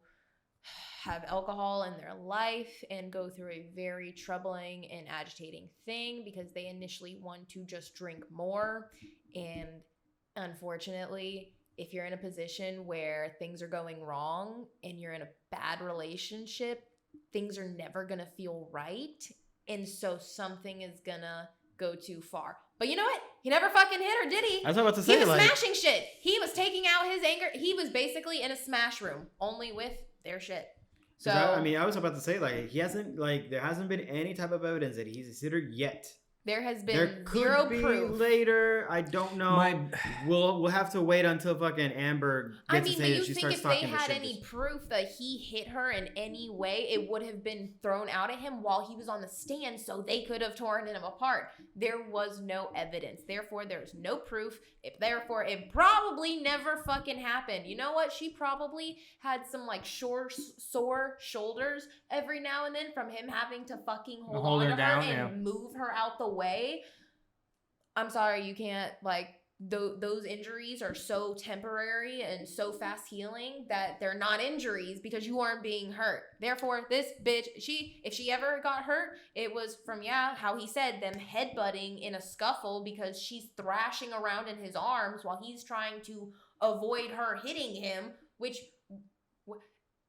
have alcohol in their life and go through a very troubling and agitating thing, because they initially want to just drink more. And unfortunately, if you're in a position where things are going wrong and you're in a bad relationship, things are never going to feel right. And so something is going to go too far. But you know what? He never fucking hit her, did he? I was about to say, he was smashing shit. He was taking out his anger. He was basically in a smash room, only with their shit. So I was about to say, like, there hasn't been any type of evidence that he's considered yet. There has been There could zero be proof. later. I don't know. We'll have to wait until fucking Amber gets to but say you that she think starts if they talking had shit. any proof that he hit her in any way, it would have been thrown out at him while he was on the stand, so they could have torn him apart. There was no evidence. Therefore, there's no proof. Therefore, it probably never fucking happened. You know what? She probably had some like sore shoulders every now and then from him having to fucking hold on to her and move her out the way. I'm sorry, you can't, like, those injuries are so temporary and so fast healing that they're not injuries because you aren't being hurt. Therefore, this bitch, if she ever got hurt, it was from, how he said, them headbutting in a scuffle because she's thrashing around in his arms while he's trying to avoid her hitting him, which,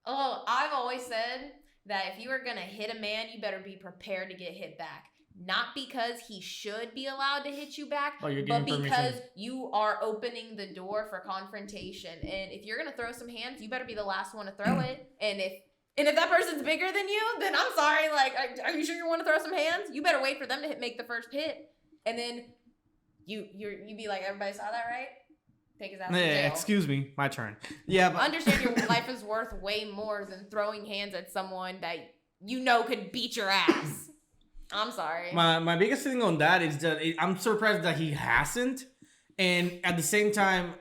I've always said that if you are going to hit a man, you better be prepared to get hit back. Not because he should be allowed to hit you back, but because you are opening the door for confrontation. And if you're gonna throw some hands, you better be the last one to throw it. And if that person's bigger than you, then I'm sorry. Like, are you sure you want to throw some hands? You better wait for them to make the first hit, and then you be like, everybody saw that, right? Take his ass to jail. Excuse me, my turn. Yeah, but understand your life is worth way more than throwing hands at someone that could beat your ass. I'm sorry. My biggest thing on that is that I'm surprised that he hasn't. And at the same time,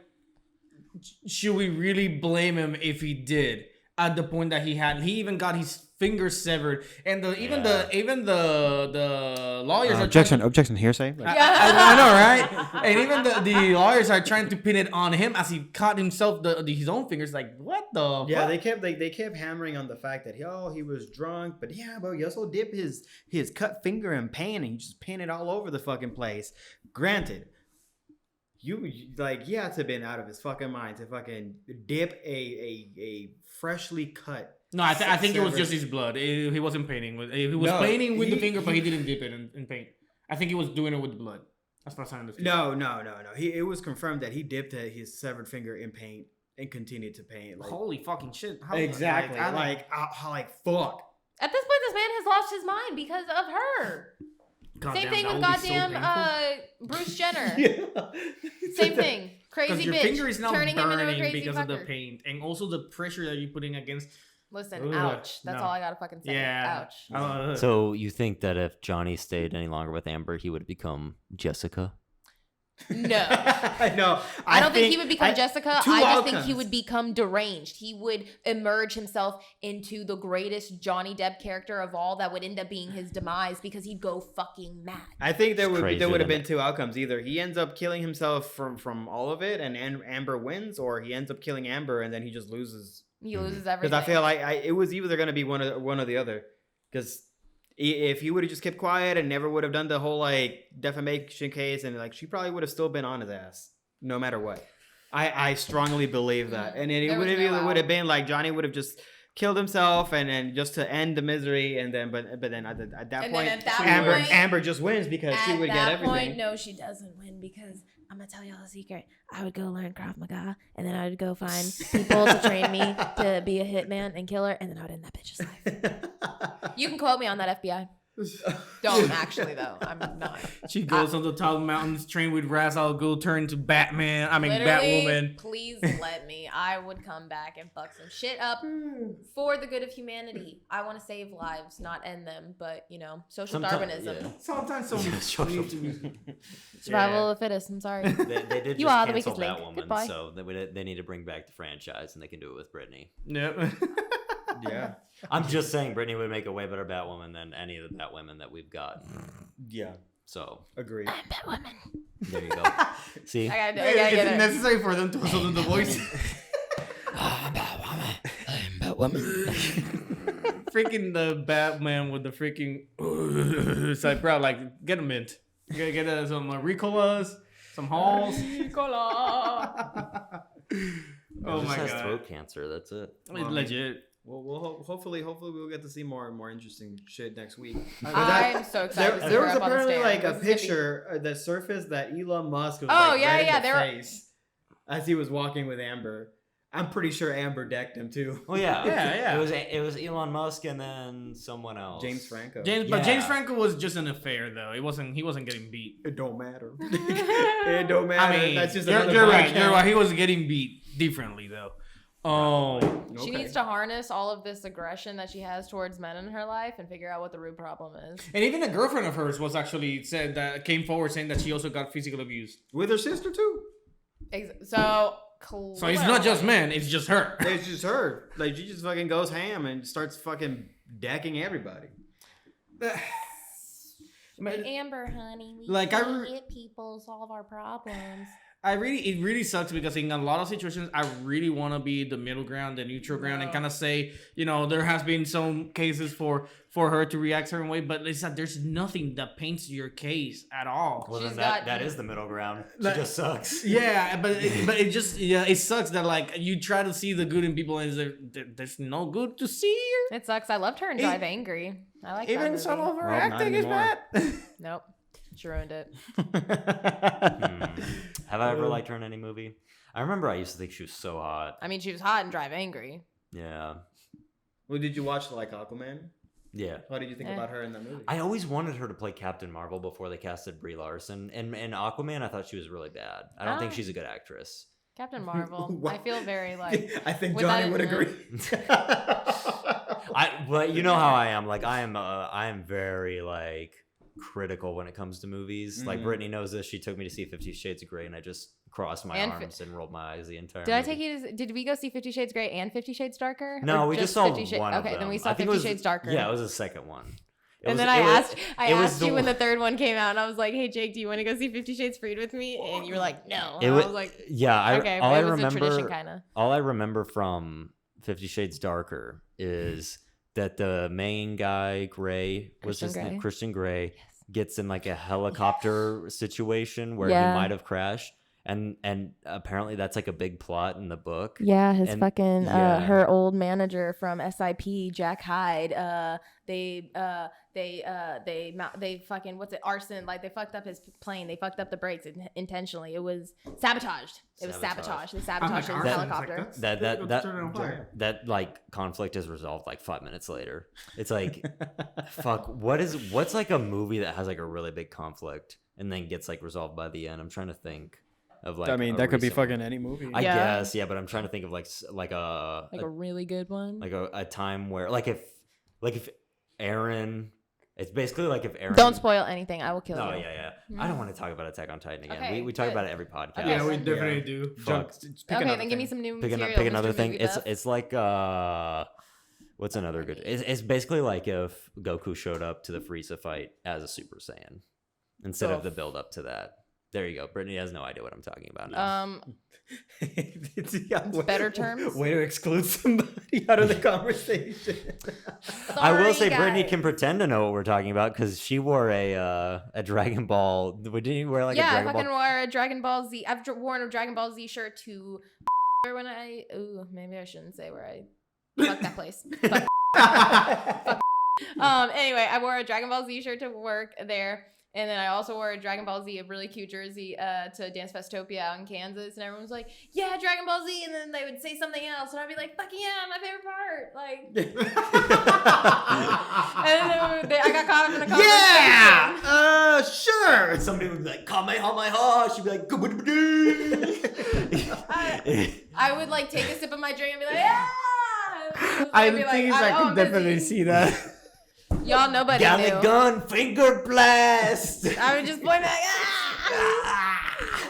should we really blame him if he did? At the point that he even got his fingers severed, and even the lawyers are objection, hearsay. Like, I know, right? And even the lawyers are trying to pin it on him as he cut himself his own fingers. Like, what the? Yeah, fuck? they kept hammering on the fact that he was drunk, but he also dipped his cut finger in paint and he just painted all over the fucking place. Granted, you had to have been out of his fucking mind to fucking dip a freshly cut. No, I think it was just his blood. He wasn't painting with. He was painting with the finger, but he didn't dip it in paint. I think he was doing it with the blood. That's not sounding. No. It was confirmed that he dipped his severed finger in paint and continued to paint. Like, holy fucking shit! Exactly. Like fuck. At this point, this man has lost his mind because of her. Same thing with goddamn Bruce Jenner. Same thing. Crazy your bitch. Finger is now turning him into a burning crazy because fucker. of the paint and also the pressure that you're putting against. Listen, ouch. That's all I gotta fucking say. Yeah. Ouch. So you think that if Johnny stayed any longer with Amber, he would become Jessica? No. No. I don't think he would become Jessica. I just think he outcomes. would become deranged. He would emerge himself into the greatest Johnny Depp character of all that would end up being his demise because he'd go fucking mad. I think there would have been it. two outcomes. Either he ends up killing himself from all of it and Amber wins, or he ends up killing Amber and then he just loses. He loses everything. Because I feel like it was either going to be one or the other. Because if he would have just kept quiet and never would have done the whole like defamation case, and like she probably would have still been on his ass no matter what. I strongly believe that, and it would have been like Johnny would have just killed himself, and then just to end the misery, and then but then at that And point, then at that Amber just wins because she would get everything. Point, no, she doesn't win because I'm gonna tell y'all a secret. I would go learn Krav Maga, and then I would go find people to train me to be a hitman and killer, and then I would end that bitch's life. You can quote me on that, FBI. Don't actually though. I'm not. She goes on the top of the mountains, trained with Ra's al Ghul, turned to Batman. Literally, Batwoman. Please let me. I would come back and fuck some shit up for the good of humanity. I want to save lives, not end them. But social Darwinism. Yeah. Sometimes someone needs to be. Survival of the fittest. I'm sorry. They did You just are the cancel weakest link. Batwoman, Goodbye. so they need to bring back the franchise, and they can do it with Britney. Yep. Yeah. I'm just saying, Britney would make a way better Batwoman than any of the Batwomen that we've got. Yeah. So Agreed. I'm Batwoman. there you go. See, I gotta Is get it it. necessary for them to also do the voice? Freaking the Batman with the freaking it's like, bro, like get a mint. You gotta get some Ricolas, some Halls. Oh He my just has god. throat cancer. That's it. Legit. Well, hopefully we'll get to see more and more interesting shit next week. I'm so excited. to see There her was up on the apparently stand. like a This is gonna be- picture that surfaced that Elon Musk was Oh, like yeah, red in yeah, the there were- face as he was walking with Amber. I'm pretty sure Amber decked him too. Oh yeah, Yeah. It was Elon Musk and then someone else. James Franco. But James Yeah. Franco was just an affair though. He wasn't getting beat. It don't matter. It don't matter. I mean, That's just you're another right. body You're count. right. He was getting beat differently though. Oh, She Okay. needs to harness all of this aggression that she has towards men in her life and figure out what the root problem is. and even a girlfriend of hers was actually came forward saying that she also got physical abuse. With her sister too. So So it's not just men; it's just her. It's just her. Like she just fucking goes ham and starts fucking decking everybody. Amber, honey, we Like, can't hit people, solve our problems. It really sucks because in a lot of situations, I really want to be the middle ground, the neutral ground, and kind of say, there has been some cases for her to react a certain way, but it's that there's nothing that paints your case at all. Well, then She's that got- is the middle ground. She Like- just sucks. Yeah, but it just it sucks that like you try to see the good in people and there's no good to see here. It sucks. I loved her in Drive Angry. I like that Even movie. some of her Well, not acting is anymore. bad. Nope. She ruined it. Have I ever liked her in any movie? I remember I used to think she was so hot. I mean, she was hot in Drive Angry. Yeah. Well, did you watch like Aquaman? Yeah. What did you think about her in that movie? I always wanted her to play Captain Marvel before they casted Brie Larson. And in Aquaman, I thought she was really bad. I don't think Oh. she's a good actress. Captain Marvel. Wow. I feel very like. I think without Johnny would it- agree. But you know how I am. Like I am very like critical when it comes to movies. Like Mhm. Brittany knows this. She took me to see 50 Shades of Grey, and I just crossed my And arms and rolled my eyes the entire. Did I movie. take you to? Did we go see 50 Shades Grey and 50 Shades Darker? No, Or we just saw 50 Shades? one of Okay, them. then we I saw think 50 it was, Shades Darker. Yeah, it was the second one. It And was- then it was- I it was asked the you when one- the third one came out, and I was like, "Hey Jake, do you want to go see 50 Shades Freed with me?" And you were like, "No." It And was I was like, yeah. "Okay, all but I it was a tradition, remember, kind of." all I remember from 50 Shades Darker is that the main guy, Gray, was Christian his name? Grey? Christian Grey, gets in like a helicopter situation where Yeah. he might have crashed, and apparently that's like a big plot in the book. Yeah, his And- fucking yeah. her old manager from SIP, Jack Hyde. They fucking what's it, arson? Like they fucked up his plane. They fucked up the brakes intentionally. It was sabotaged. It was Sabotage. sabotage. They sabotaged his helicopter. That like conflict is resolved like 5 minutes later. It's like, fuck. What's like a movie that has like a really big conflict and then gets like resolved by the end? I'm trying to think of like. I mean, a that could be recent one. fucking any movie. I Yeah. guess, yeah, but I'm trying to think of like a Like a really good one. like a time where like if Aaron, it's basically like if Aaron. Don't spoil anything. I will kill No, you. yeah. I don't want to talk about Attack on Titan again. Okay, we talk good. about it every podcast. Okay, Yeah, we so- definitely do. Fuck. Okay, then give me some new Pick, material. pick Mr. another thing. Movie Buff. It's like what's another good? It's basically like if Goku showed up to the Frieza fight as a Super Saiyan instead of the build up to that. There you go. Brittany has no idea what I'm talking about now. Better terms? Way to exclude somebody out of the conversation. I will Sorry, say Brittany guys. can pretend to know what we're talking about because she wore a Dragon Ball. Didn't you wear like a Yeah, I Dragon fucking Ball? wore a Dragon Ball Z. I've worn a Dragon Ball Z shirt to when I. Ooh, maybe I shouldn't say where I Fuck that place. Fuck. Anyway, I wore a Dragon Ball Z shirt to work there. And then I also wore a Dragon Ball Z, a really cute jersey, to Dance Festopia out in Kansas. And everyone was like, yeah, Dragon Ball Z. And then they would say something else. And I'd be like, fucking yeah, my favorite part. Like, and then I got caught up in the conversation. Yeah! Sure! Somebody would be like, Kamehameha. She'd be like, I would like take a sip of my drink and be like, yeah. I I'd be think like, I could definitely busy. see that. Y'all, nobody Got knew. a gun, finger blast. I would just point back.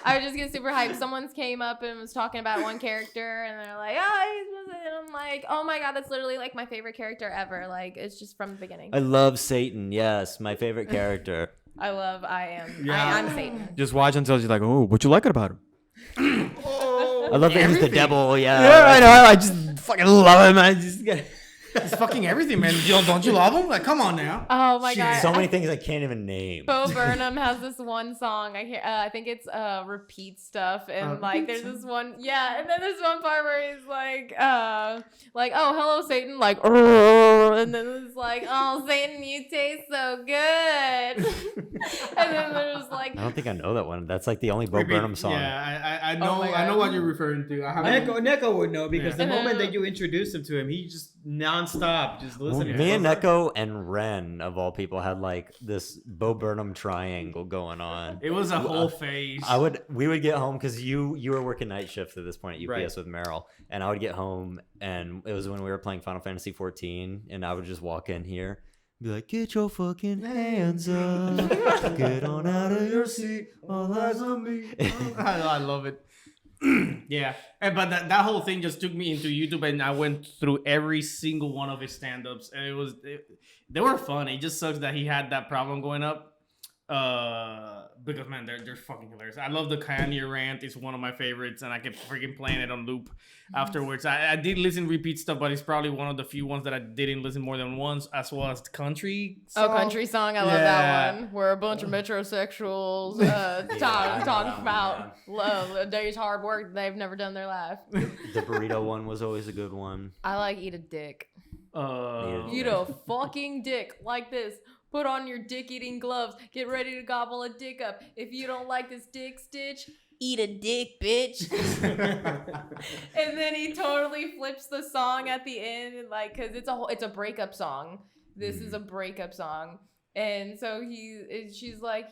I would just get super hyped. Someone came up and was talking about one character, and they're like, "Oh, he's," and I'm like, "Oh my god, that's literally like my favorite character ever. Like, it's just from the beginning." I love Satan. Yes, my favorite character. I'm Satan. Just watch until you're like, oh, what you like about him? I love that he's the devil. Yeah. Yeah, I know. I just fucking love him. I just get. It's fucking everything, man. Don't you love him? Like, come on now. Oh my god. So many things I can't even name. Bo Burnham has this one song. I think it's repeat stuff, and like there's this one, yeah, and then there's one part where he's like, oh hello Satan, like, and then it's like, oh Satan, you taste so good, and then there's like, I don't think I know that one. That's like the only Bo Burnham song. Yeah, I know. Oh my I know God. what you're referring to. I haven't. Nekko would know because Yeah. the moment that you introduced him to him, he just nonstop just listening. Me and Nekko and Ren, of all people, had like this Bo Burnham triangle going on. It was a whole phase. We would get home because you were working night shift at this point at UPS Right. with Meryl, and I would get home, and it was when we were playing Final Fantasy 14, and I would just walk in here, be like, "Get your fucking hands up, get on out of your seat, all eyes on me." I love it. Yeah, but that whole thing just took me into YouTube, and I went through every single one of his stand-ups, and they were fun. It just sucks that he had that problem going up. Because man, they're fucking hilarious. I love the Kanye rant. It's one of my favorites, and I kept freaking playing it on loop afterwards. I did listen repeat stuff, but it's probably one of the few ones that I didn't listen more than once, as well as the country song. oh, country song, I love that one. We're a bunch of metrosexuals talking about love, a day's hard work they've never done in their life. The burrito one was always a good one. I like eat a dick. Eat Okay. a fucking dick like this. Put on your dick-eating gloves. Get ready to gobble a dick up. If you don't like this dick stitch, eat a dick, bitch. And then he totally flips the song at the end, and like, cause it's a breakup song. This is a breakup song, and so she's like,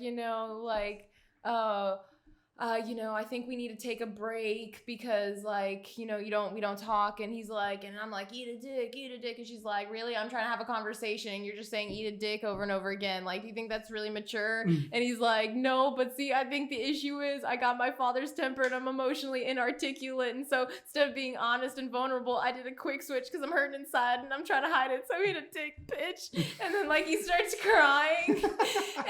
I think we need to take a break because like, we don't talk. And he's like, and I'm like, eat a dick. And she's like, really? I'm trying to have a conversation and you're just saying eat a dick over and over again. Like, do you think that's really mature? And he's like, no, but see, I think the issue is I got my father's temper and I'm emotionally inarticulate. And so instead of being honest and vulnerable, I did a quick switch because I'm hurting inside and I'm trying to hide it. So eat a dick, bitch. And then like he starts crying.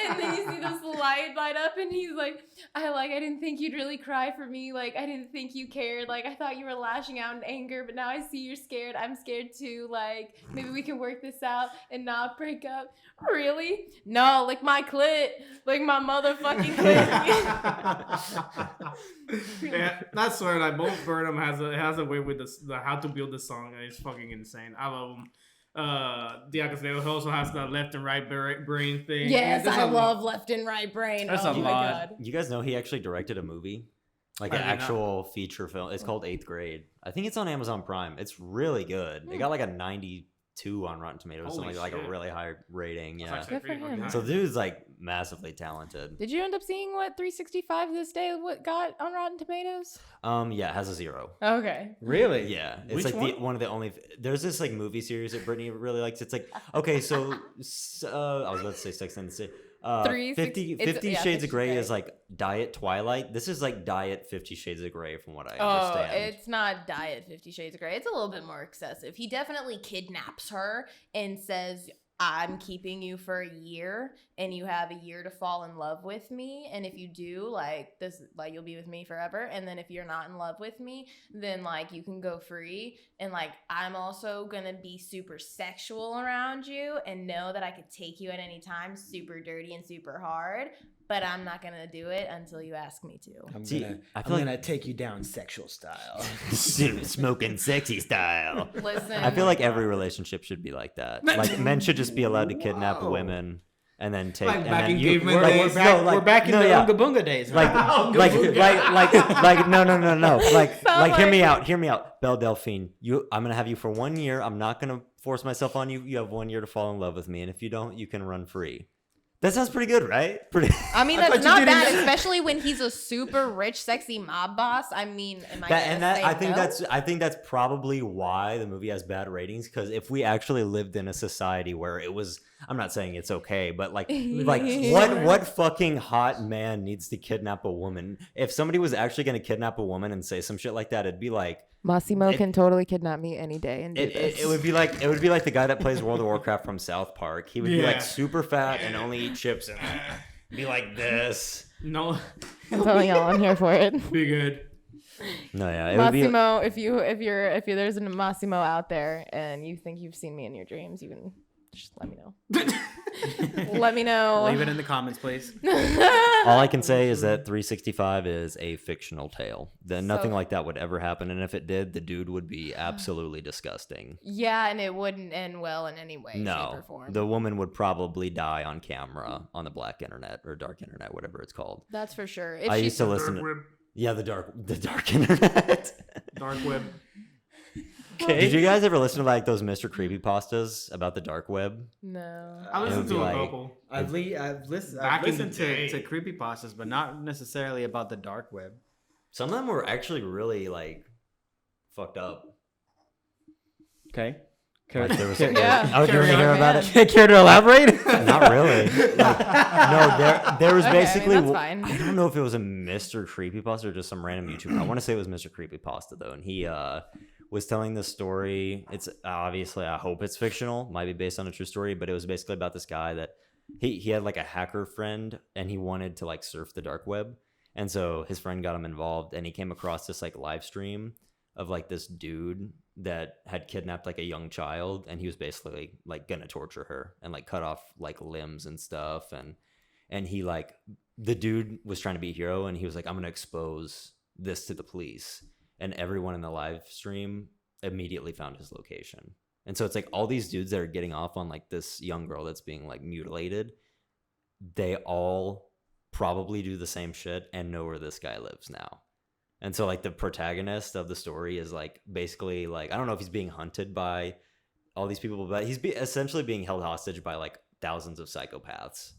And then you see this light up and he's like, I didn't think you'd really cry for me. Like, I didn't think you cared. Like, I thought you were lashing out in anger, but now I see you're scared. I'm scared too. Like, maybe we can work this out and not break up. Really? No, like my clit. Like my motherfucking clit. Yeah, that's sort of like Bo Burnham has a way with the how to build the song, and it's fucking insane. I love him. Yeah, because they also has the left and right brain thing. Yes, There's I a love left and right brain. That's oh a my lot. god. You guys know he actually directed a movie, like I an did not. actual feature film. It's called 8th Grade. I think it's on Amazon Prime. It's really good. It got like a 92 on Rotten Tomatoes, Holy something like a shit. really high rating. That's Yeah. actually Good for pretty fucking him. high. So dude's like massively talented. Did you end up seeing what 365 this day what got on Rotten Tomatoes? Yeah, it has a 0. Okay. Really? Yeah, it's Which like one? one of the only. There's this like movie series that Brittany really likes. It's like okay, so I was about to say Sex and the City. 50 yeah, Shades of Grey Grey. is like Diet Twilight. This is like Diet 50 Shades of Grey, from what I Oh, understand. it's not Diet 50 Shades of Grey. It's a little bit more excessive. He definitely kidnaps her and says, I'm keeping you for a year and you have a year to fall in love with me. And if you do, like this, like you'll be with me forever. And then if you're not in love with me, then like you can go free. And like, I'm also gonna be super sexual around you and know that I could take you at any time, super dirty and super hard. but I'm not gonna do it until you ask me to. I feel gonna take you down sexual style. smoking sexy style. Listen, I feel like every relationship should be like that. Like men should just be allowed to kidnap women and then take. Like and back then in you, caveman like, days. We're back in the yeah. Unga Bunga days. Like, man. no. Like, hear like- me out. Belle Delphine, I'm gonna have you for 1 year. I'm not gonna force myself on you. You have 1 year to fall in love with me, and if you don't, you can run free. That sounds pretty good, right? Pretty. I mean, I thought that's you not didn't- bad, especially when he's a super rich, sexy mob boss. I mean, am I gonna say no? I think that's probably why the movie has bad ratings. Because if we actually lived in a society where it was, I'm not saying it's okay, but like what fucking hot man needs to kidnap a woman? If somebody was actually going to kidnap a woman and say some shit like that, it'd be like. Massimo can totally kidnap me any day and do this. It would be like the guy that plays World of Warcraft from South Park. He would be like super fat and only eat chips and be like this. No, I'm telling y'all, I'm here for it. be good. No, yeah, it would be. Massimo, if there's a Massimo out there and you think you've seen me in your dreams, you can just let me know. Let me know. Leave it in the comments, please. All I can say is that 365 is a fictional tale. Then nothing So- like that would ever happen, and if it did, the dude would be absolutely disgusting. Yeah, and it wouldn't end well in any way, shape, No, or form. the woman would probably die on camera on the black internet or dark internet, whatever it's called. That's for sure. I used to listen Dark to web. the dark internet. Dark web. Did you guys ever listen to like those Mr. Creepypastas about the dark web? No. I listened be to a like- couple. I've listened Back in the to day. creepypastas, but not necessarily about the dark web. Some of them were actually really like fucked up. Okay. Like, there was Yeah. Oh, do you want to hear about it? Care to elaborate? Not really. Like, no, there was Okay, I mean, basically. that's fine. I don't know if it was a Mr. Creepypasta or just some random YouTuber. I want to say it was Mr. Creepypasta though, and he was telling this story. It's obviously, I hope it's fictional, might be based on a true story, but it was basically about this guy that he had like a hacker friend, and he wanted to like surf the dark web, and so his friend got him involved, and he came across this like live stream of like this dude that had kidnapped like a young child, and he was basically like gonna torture her and like cut off like limbs and stuff, and he like, the dude was trying to be a hero, and he was like, I'm gonna expose this to the police, and everyone in the live stream immediately found his location. And so it's like all these dudes that are getting off on like this young girl that's being like mutilated, they all probably do the same shit and know where this guy lives now. And so like the protagonist of the story is like basically like, I don't know if he's being hunted by all these people, but he's essentially being held hostage by like thousands of psychopaths.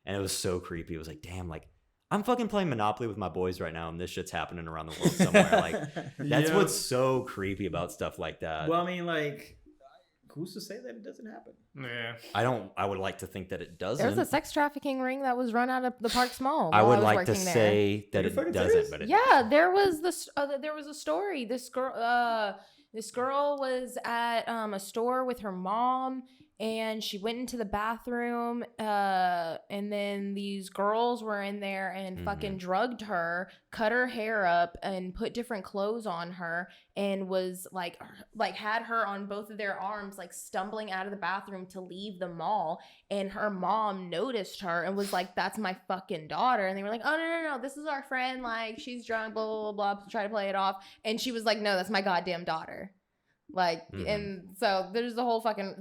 And it was so creepy. It was like, damn, like I'm fucking playing Monopoly with my boys right now, and this shit's happening around the world somewhere. Like that's Yeah. what's so creepy about stuff like that. Well, I mean, like, who's to say that it doesn't happen? Yeah. I would like to think that it doesn't. There was a sex trafficking ring that was run out of the Parks Mall. I while would was like to working there. say that Are you it fucking doesn't, serious? but it Yeah, there was there was a story. This girl was at a store with her mom, and she went into the bathroom, and then these girls were in there and fucking drugged her, cut her hair up, and put different clothes on her, and was like had her on both of their arms, like stumbling out of the bathroom to leave the mall. And her mom noticed her and was like, "That's my fucking daughter." And they were like, "Oh, no, this is our friend. Like, she's drunk, blah, blah, blah, blah," try to play it off. And she was like, "No, that's my goddamn daughter." Like, and so there's the whole fucking,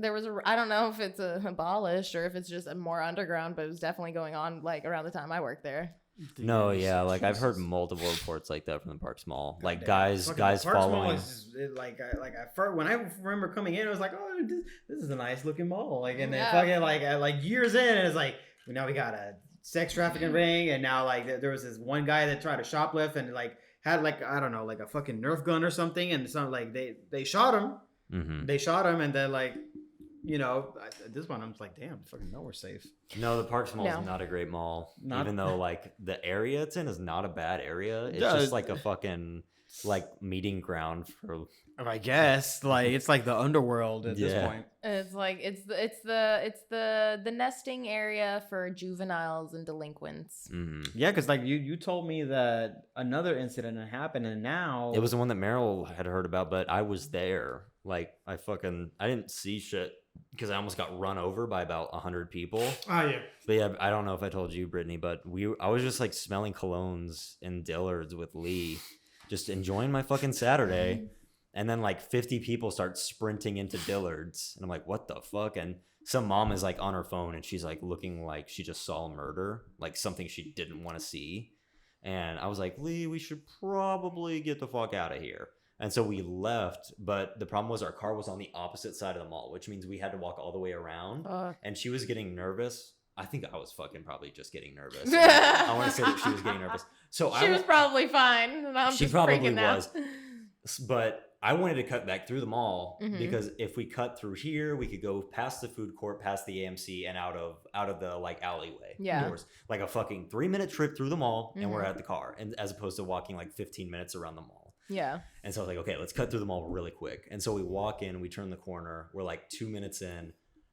I don't know if it's abolished or if it's just a more underground, but it was definitely going on like around the time I worked there. No, yeah, like I've heard multiple reports like that from the Parks Mall. Like Fucking guys Parks Mall following. is just, when I remember coming in, it was like, oh, this is a nice looking mall. Like, and then Yeah. fucking like years in, it's like, now we got a sex trafficking ring, and now like there was this one guy that tried to shoplift and like had like, I don't know, like a fucking Nerf gun or something, and it's not like they shot him. Mhm. They shot him, and then like, you know, at this one I'm just like, damn, fucking nowhere safe. No, the Parks Mall No. is not a great mall. Not- Even though like the area it's in is not a bad area. It's Yeah, just like a fucking like meeting ground for. I guess like it's like the underworld at this Yeah. point. It's like it's the nesting area for juveniles and delinquents. Mhm. Yeah, because like you told me that another incident had happened, and now It was the one that Meryl had heard about, but I was there Like I didn't see shit because I almost got run over by about 100 people. Oh yeah. But yeah, I don't know if I told you, Brittany, but I was just like smelling colognes in Dillard's with Lee, just enjoying my fucking Saturday. And then like 50 people start sprinting into Dillard's. And I'm like, what the fuck? And some mom is like on her phone and she's like looking like she just saw a murder, like something she didn't want to see. And I was like, Lee, we should probably get the fuck out of here. And so we left, but the problem was our car was on the opposite side of the mall, which means we had to walk all the way around. And she was getting nervous. I think I was fucking probably just getting nervous. I want to say that she was getting nervous. So she was probably fine. And I'm she just probably freaking out. was. But I wanted to cut back through the mall because if we cut through here, we could go past the food court, past the AMC, and out of the like alleyway doors. Like a fucking 3-minute trip through the mall, and we're at the car, and as opposed to walking like 15 minutes around the mall. Yeah. And so I was like, okay, let's cut through the mall really quick. And so we walk in, we turn the corner, we're like 2 minutes in,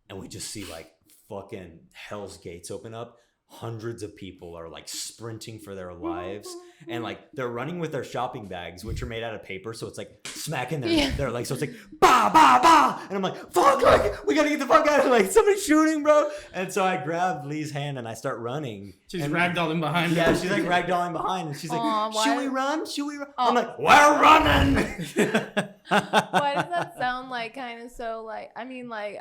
and we just see like fucking Hell's Gates open up. Hundreds of people are like sprinting for their lives, and like they're running with their shopping bags, which are made out of paper, so it's like smacking their legs. So it's like bah bah bah, and I'm like, fuck, like we gotta get the fuck out of here, like somebody's shooting, bro. And so I grabbed Lee's hand and I start running. She's ragdolling behind. Yeah, she's like ragdolling behind, and she's like, should we run? Should we run? Oh. I'm like, we're running. Why does that sound like kind of so like? I mean, like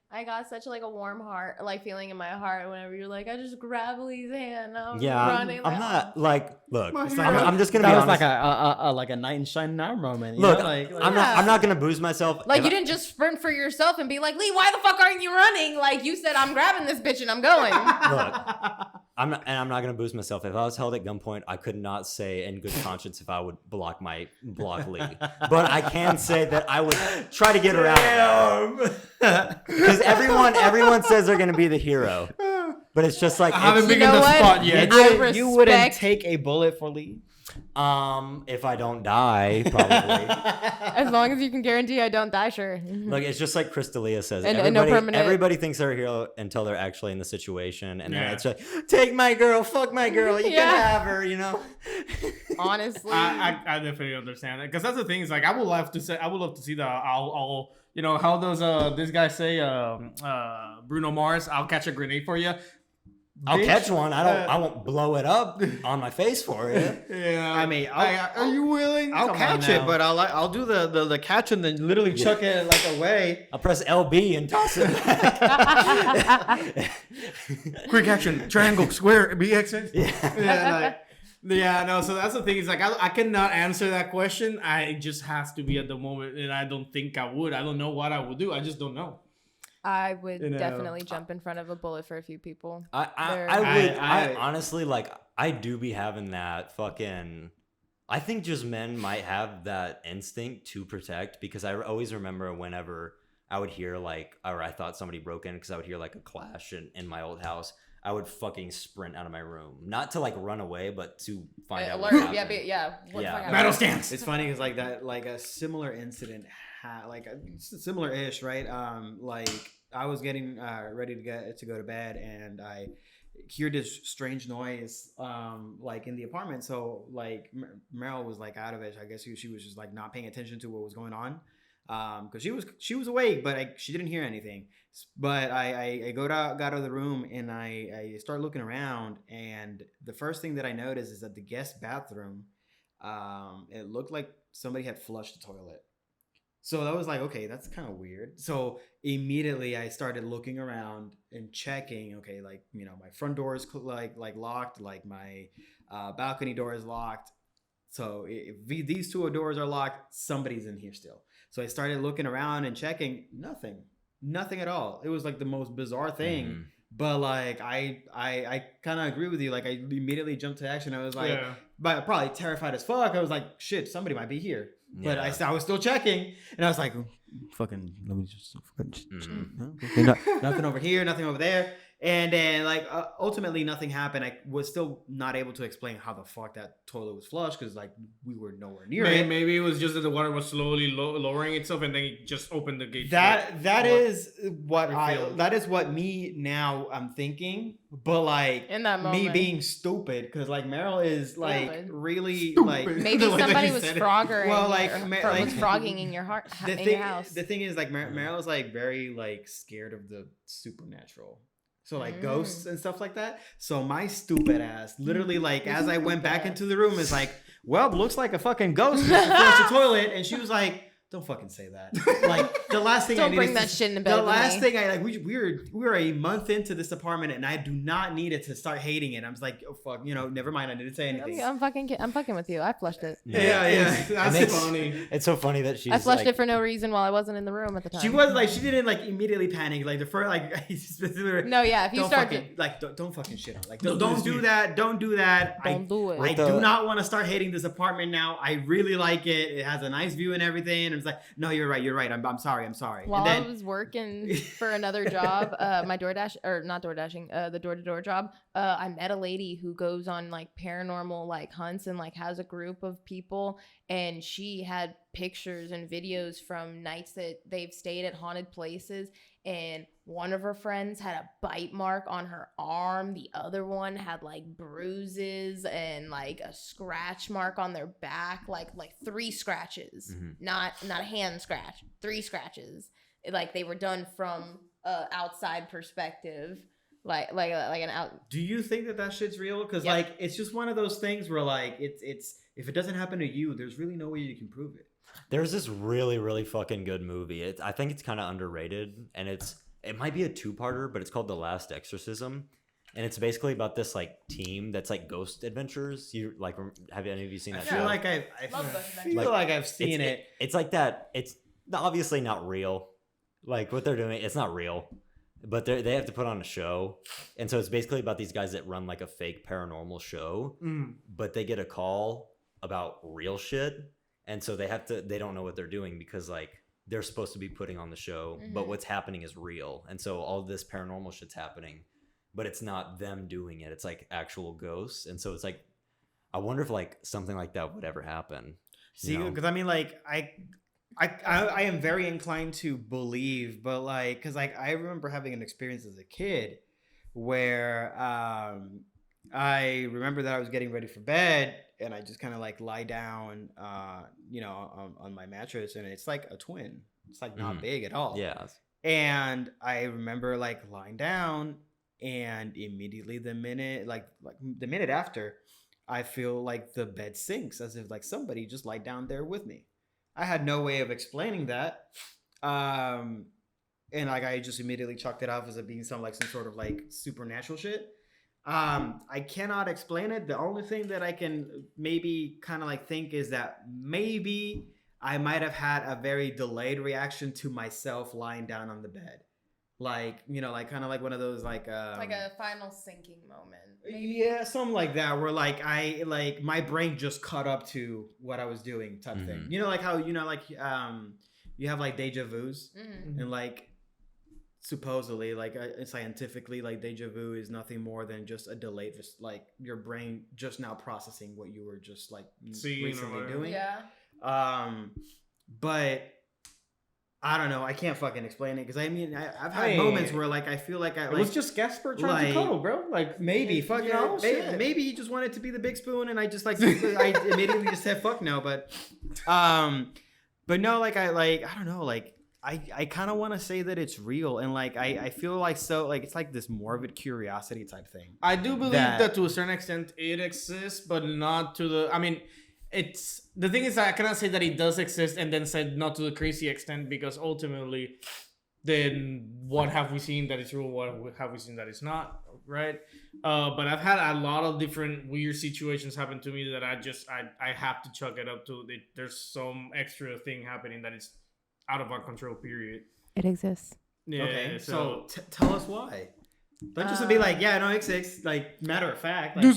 I got such like a warm heart, like feeling in my heart whenever you're like, I just grab Lee's hand. I'm running. I'm not like, look, Like, I'm just gonna that be was honest. like a knight in shining armor moment. Look, like, I'm not gonna boost myself. Like you didn't just sprint for yourself and be like, Lee, why the fuck aren't you running? Like you said, I'm grabbing this bitch and I'm going. Look, I'm not gonna boost myself. If I was held at gunpoint, I could not say in good conscience if I would block Lee. But I can say that I would try to get her out. Because everyone says they're gonna be the hero, but it's just like I haven't been You in know the what? spot yet. you wouldn't respect- take a bullet for Lee. if I don't die, probably. As long as you can guarantee I don't die, sure. Look, it's just like Crystalia says. And no permanent- Everybody thinks they're a hero until they're actually in the situation, and then Yeah. it's like, take my girl, fuck my girl, you Yeah. can have her, you know. Honestly. I definitely understand that because that's the thing is like I would love to see the I'll you know how those this guy say Bruno Mars, I'll catch a grenade for you. I'll Bitch, catch one. I won't blow it up on my face for you. Yeah, I mean, are you willing? I'll Come on catch it, now. but I'll do the catch and then literally chuck it like away. I'll press LB and toss it back. Quick action, triangle, square, BX. Yeah. No. So that's the thing. Is like I cannot answer that question. I just has to be at the moment, and I don't think I would. I don't know what I would do. I just don't know. I would You know, definitely jump in front of a bullet for a few people. I honestly like. I do be having that fucking. I think just men might have that instinct to protect because I always remember whenever I would hear like, or I thought somebody broke in because I would hear like a clash in my old house. I would fucking sprint out of my room, not to like run away, but to find out what Alert. happened. What the fuck happened? Battle stance. It's funny because like that, like a similar incident, similar-ish, right? Like I was getting ready to go to bed, and I hear this strange noise, like in the apartment. So like Meryl was like out of it. I guess she was just like not paying attention to what was going on, because she was awake, but she didn't hear anything. But I got out of the room and I start looking around, and the first thing that I noticed is that the guest bathroom, it looked like somebody had flushed the toilet. So that was like, okay, that's kind of weird. So immediately I started looking around and checking. Okay, like my front door is like locked, like my balcony door is locked. So if these two doors are locked, somebody's in here still. So I started looking around and checking. Nothing at all. It was like the most bizarre thing. Mm-hmm. But like I kind of agree with you. Like I immediately jumped to action. I was like, but probably terrified as fuck. I was like, shit, somebody might be here. But I was still checking, and I was like, fucking, let me just Mm-hmm. nothing over here, nothing over there. And then, like, ultimately, nothing happened. I was still not able to explain how the fuck that toilet was flushed because, like, we were nowhere near it. Maybe it was just that the water was slowly lowering itself, and then it just opened the gate. That is what refilled. that is what me now I'm thinking. But like In that me moment. being stupid because like Meryl is like Stupid. really Stupid. like Maybe the way that somebody you was said it. frogging. Well, like, was frogging in your heart in your house. The thing is, like, Meryl is like very like scared of the supernatural. So like ghosts and stuff like that. So my stupid ass, literally, like as I went back into the room, is like, well, looks like a fucking ghost flushed the toilet, and she was like, "Don't fucking say that." Like the last thing Don't I needed bring to- that shit in bed The with last me. thing I like, we were a month into this apartment, and I do not need it to start hating it. I was like, oh fuck, never mind. I didn't say anything. I'm fucking with you. I flushed it. Yeah. That's makes- funny. It's so funny that she's I flushed like, it for no reason while I wasn't in the room at the time. She was like, she didn't like immediately panic. Like the first, like, No, yeah. If you don't start fucking, like, don't fucking shit on. Like, Don't don't do do this. that. Don't do that. don't do it. I the- do not want to start hating this apartment now. I really like it. It has a nice view and everything. And it's like, no, you're right. I'm sorry. While And I then, was working for another job, my DoorDash or not DoorDashing, the door-to-door job, I met a lady who goes on like paranormal like hunts and like has a group of people, and she had pictures and videos from nights that they've stayed at haunted places, and one of her friends had a bite mark on her arm, the other one had like bruises and like a scratch mark on their back, like 3 scratches. Not a hand scratch, 3 scratches. Like they were done from outside perspective, like an out. do you think that shit's real? Because Yep. like, it's just one of those things where like, it's if it doesn't happen to you, there's really no way you can prove it. there's this really, really fucking good movie. I think it's kind of underrated, and it might be a 2-parter, but it's called The Last Exorcism, and it's basically about this like team that's like ghost adventures. You like, have any of you seen I that feel show? like I Love those feel adventures. like I've seen it. It's like that. It's obviously not real. Like what they're doing, it's not real. But they have to put on a show, and so it's basically about these guys that run like a fake paranormal show, but they get a call about real shit, and so they don't know what they're doing because like they're supposed to be putting on the show, but what's happening is real, and so all this paranormal shit's happening, but it's not them doing it. It's like actual ghosts, and so it's like I wonder if like something like that would ever happen. See, you know? because I mean, like, I am very inclined to believe, but like, because like I remember having an experience as a kid where I remember that I was getting ready for bed and I just kind of like lie down, on my mattress, and it's like a twin. It's like not big at all. Yeah. And I remember like lying down, and immediately the minute after, I feel like the bed sinks as if like somebody just lied down there with me. I had no way of explaining that. And like I just immediately chalked it off as it being some sort of like supernatural shit. I cannot explain it. The only thing that I can maybe kind of like think is that maybe I might have had a very delayed reaction to myself lying down on the bed. Like, like kind of like one of those like a final sinking moment. yeah, something like that, where like I like my brain just caught up to what I was doing type thing. You know, like how you have like deja vus, and like supposedly like scientifically like deja vu is nothing more than just a delayed, just like your brain just now processing what you were just like recently doing. Yeah. But I don't know. I can't fucking explain it because I mean I've had moments where like I feel like It was just Gasper trying to cuddle, bro. Like maybe fuck you know, maybe he just wanted to be the big spoon, and I just like I immediately just said fuck no. But no, like I don't know, like I kind of want to say that it's real, and like I feel like so like it's like this morbid curiosity type thing. I do believe that to a certain extent it exists, but not to the. I mean, it's the thing is that I cannot say that it does exist and then said not to the crazy extent, because ultimately, then what have we seen that is real? What have we seen that is not, right? But I've had a lot of different weird situations happen to me that I have to chalk it up to. There's some extra thing happening that is out of our control. Period. It exists. Yeah. Okay, So so tell us why. Don't just be like, yeah, no, it exists. Like, matter of fact, like,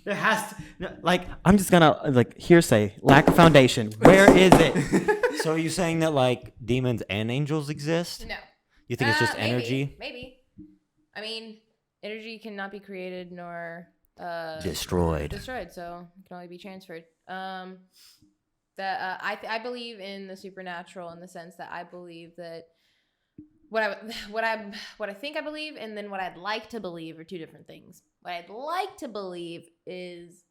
there has to, no, like, I'm just gonna like hearsay, lack of foundation. Where is it? So are you saying that like demons and angels exist? No. You think it's just Maybe, energy? Maybe. I mean, energy cannot be created nor Destroyed. so it can only be transferred. I believe in the supernatural in the sense that I believe that what I think I believe and then what I'd like to believe are two different things. What I'd like to believe is